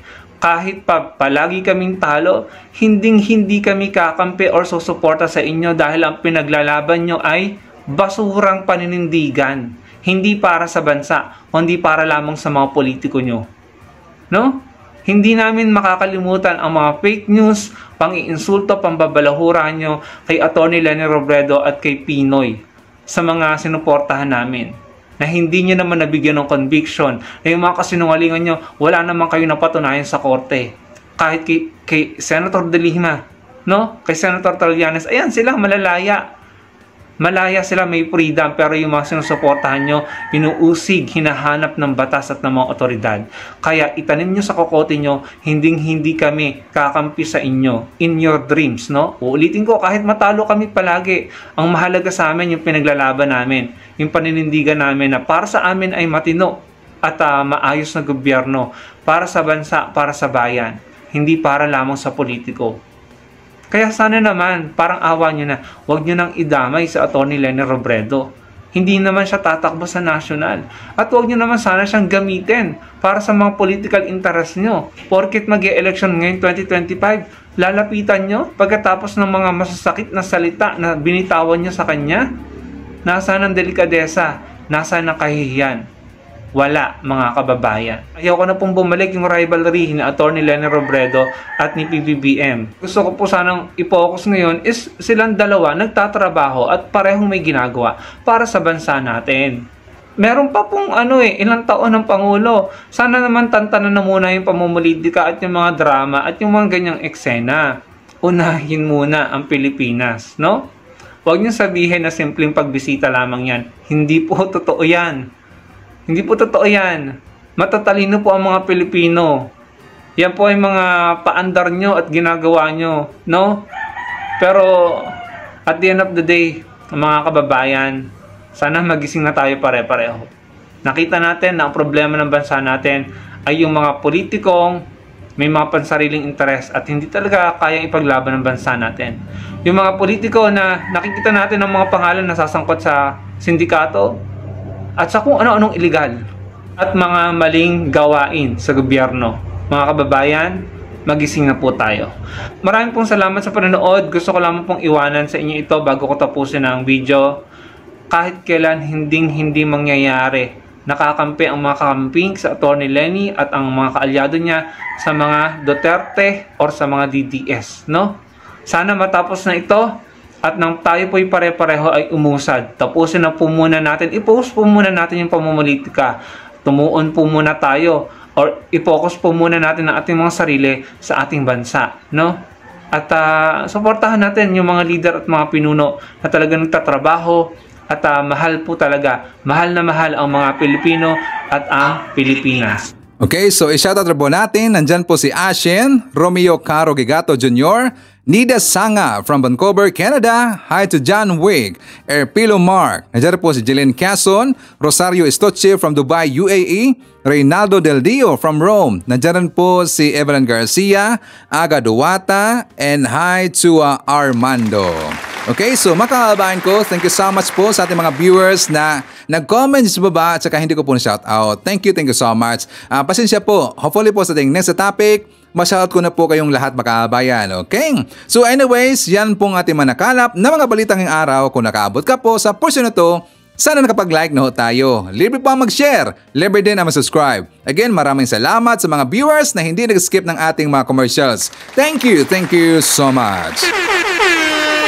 kahit palagi kaming talo, hindi kami kakampi or susuporta sa inyo dahil ang pinaglalaban nyo ay basurang paninindigan. Hindi para sa bansa, kundi para lamang sa mga politiko nyo. No? Hindi namin makakalimutan ang mga fake news, pang-iinsulto, pambabalahura nyo kay Atty. Lenny Robredo at kay Pinoy sa mga sinuportahan namin. Na hindi nyo naman nabigyan ng conviction. Na yung mga kasinungalingan nyo, wala naman kayo napatunayan sa korte. Kahit kay Senator De Lima, no? Kay Senator Trillanes, ayan sila, malalaya. Malaya sila, may freedom, pero yung mga sinusuportahan nyo, inuusig, hinahanap ng batas at ng mga otoridad. Kaya itanim nyo sa kokote nyo, hindi kami kakampi sa inyo in your dreams, no? Uulitin ko, kahit matalo kami palagi, ang mahalaga sa amin yung pinaglalaban namin, yung paninindigan namin na para sa amin ay matino at maayos na gobyerno para sa bansa, para sa bayan, hindi para lamang sa politiko. Kaya sana naman, parang awa nyo na, huwag nyo nang idamay sa Atty. Leni Robredo. Hindi naman siya tatakbo sa national. At huwag nyo naman sana siyang gamitin para sa mga political interest nyo. Porket mag-e-election ngayon 2025, lalapitan nyo pagkatapos ng mga masasakit na salita na binitawan nyo sa kanya. Nasaan ang delikadesa? Nasaan ang kahihiyan? Wala, mga kababayan. Ayoko na pong bumalik yung rivalry ni Atty. Leni Robredo at ni PBBM. Gusto ko po sanang i-focus ngayon is silang dalawa nagtatrabaho at parehong may ginagawa para sa bansa natin. Meron pa pong ilang taon ng Pangulo. Sana naman tantanan na muna yung pamumulitika at yung mga drama at yung mga ganyang eksena. Unahin muna ang Pilipinas, no? Huwag niyo sabihin na simpleng pagbisita lamang yan. Hindi po totoo yan. Hindi po totoo yan. Matatalino po ang mga Pilipino. Yan po ay mga paandar nyo at ginagawa nyo, no? Pero at the end of the day, mga kababayan, sana magising na tayo pare-pareho. Nakita natin na ang problema ng bansa natin ay yung mga politikong may mga pansariling interes at hindi talaga kayang ipaglaban ng bansa natin. Yung mga politiko na nakikita natin ng mga pangalan na sasangkot sa sindikato, at sa kung ano-anong illegal at mga maling gawain sa gobyerno. Mga kababayan, magising na po tayo. Maraming pong salamat sa panonood. Gusto ko lamang pong iwanan sa inyo ito bago ko tapusin ang video. Kahit kailan hindi mangyayari, nakakampi ang mga kakamping sa Atty. Leni at ang mga kaalyado niya sa mga Duterte or sa mga DDS, no? Sana matapos na ito at nang tayo po'y pare-pareho ay umusad. Tapusin na po muna natin, i-post po muna natin yung pamumulitika. Tumuon po muna tayo or i-focus po muna natin ang ating mga sarili sa ating bansa, no? At suportahan natin yung mga leader at mga pinuno na talagang nagtatrabaho at mahal po talaga. Mahal na mahal ang mga Pilipino at ang Pilipinas. Okay, so i-shoutout po natin. Nandyan po si Ashen, Romeo Caro Gigato Jr., Nida Sanga from Vancouver, Canada. Hi to John Wig, Erpilo Mark. Nandiyan po si Jillian Quezon, Rosario Estoche from Dubai, UAE, Reynaldo Del Dio from Rome. Nandiyan po si Evelyn Garcia, Aga Duwata, and hi to Armando. Okay, so mga kababayan ko, thank you so much po sa ating mga viewers na nag-comment sa baba at saka hindi ko po na-shout out. Thank you so much. Pasensya po, hopefully po sa ating next topic, ma-shout ko na po kayong lahat mga kababayan. Okay? So anyways, yan pong ating manakalap na mga balitang ngayong araw. Kung nakaabot ka po sa portion na to, sana nakapag-like na ho tayo. Libre po mag-share. Libre din na mag-subscribe. Again, maraming salamat sa mga viewers na hindi nag-skip ng ating mga commercials. Thank you so much.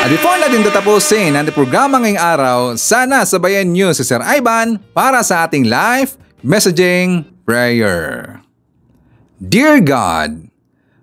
At before natin tatapusin ang programa ngayong araw, sana sabayan nyo si Sir Ivan para sa ating live messaging prayer. Dear God,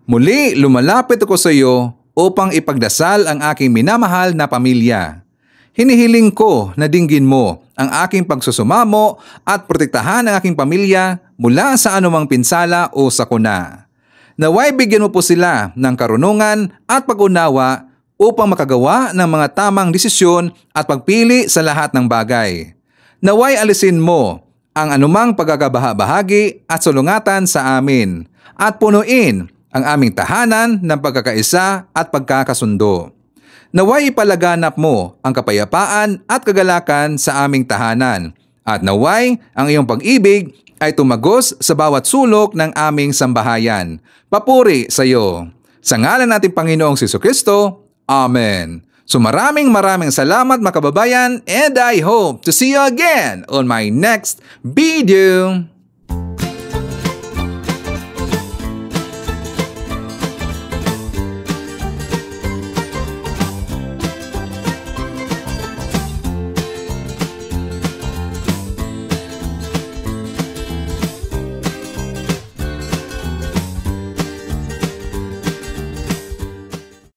muli lumalapit ako sa iyo upang ipagdasal ang aking minamahal na pamilya. Hinihiling ko na dinggin mo ang aking pagsusumamo at protektahan ang aking pamilya mula sa anumang pinsala o sakuna. Naway bigyan mo po sila ng karunungan at pag-unawa upang makagawa ng mga tamang desisyon at pagpili sa lahat ng bagay. Naway alisin mo ang anumang pagkakabaha-bahagi at sulungatan sa amin at punuin ang aming tahanan ng pagkakaisa at pagkakasundo. Naway ipalaganap mo ang kapayapaan at kagalakan sa aming tahanan at naway ang iyong pag-ibig ay tumagos sa bawat sulok ng aming sambahayan. Papuri sa iyo. Sa ngalan nating Panginoong Jesucristo, Amen. So maraming salamat mga kababayan and I hope to see you again on my next video.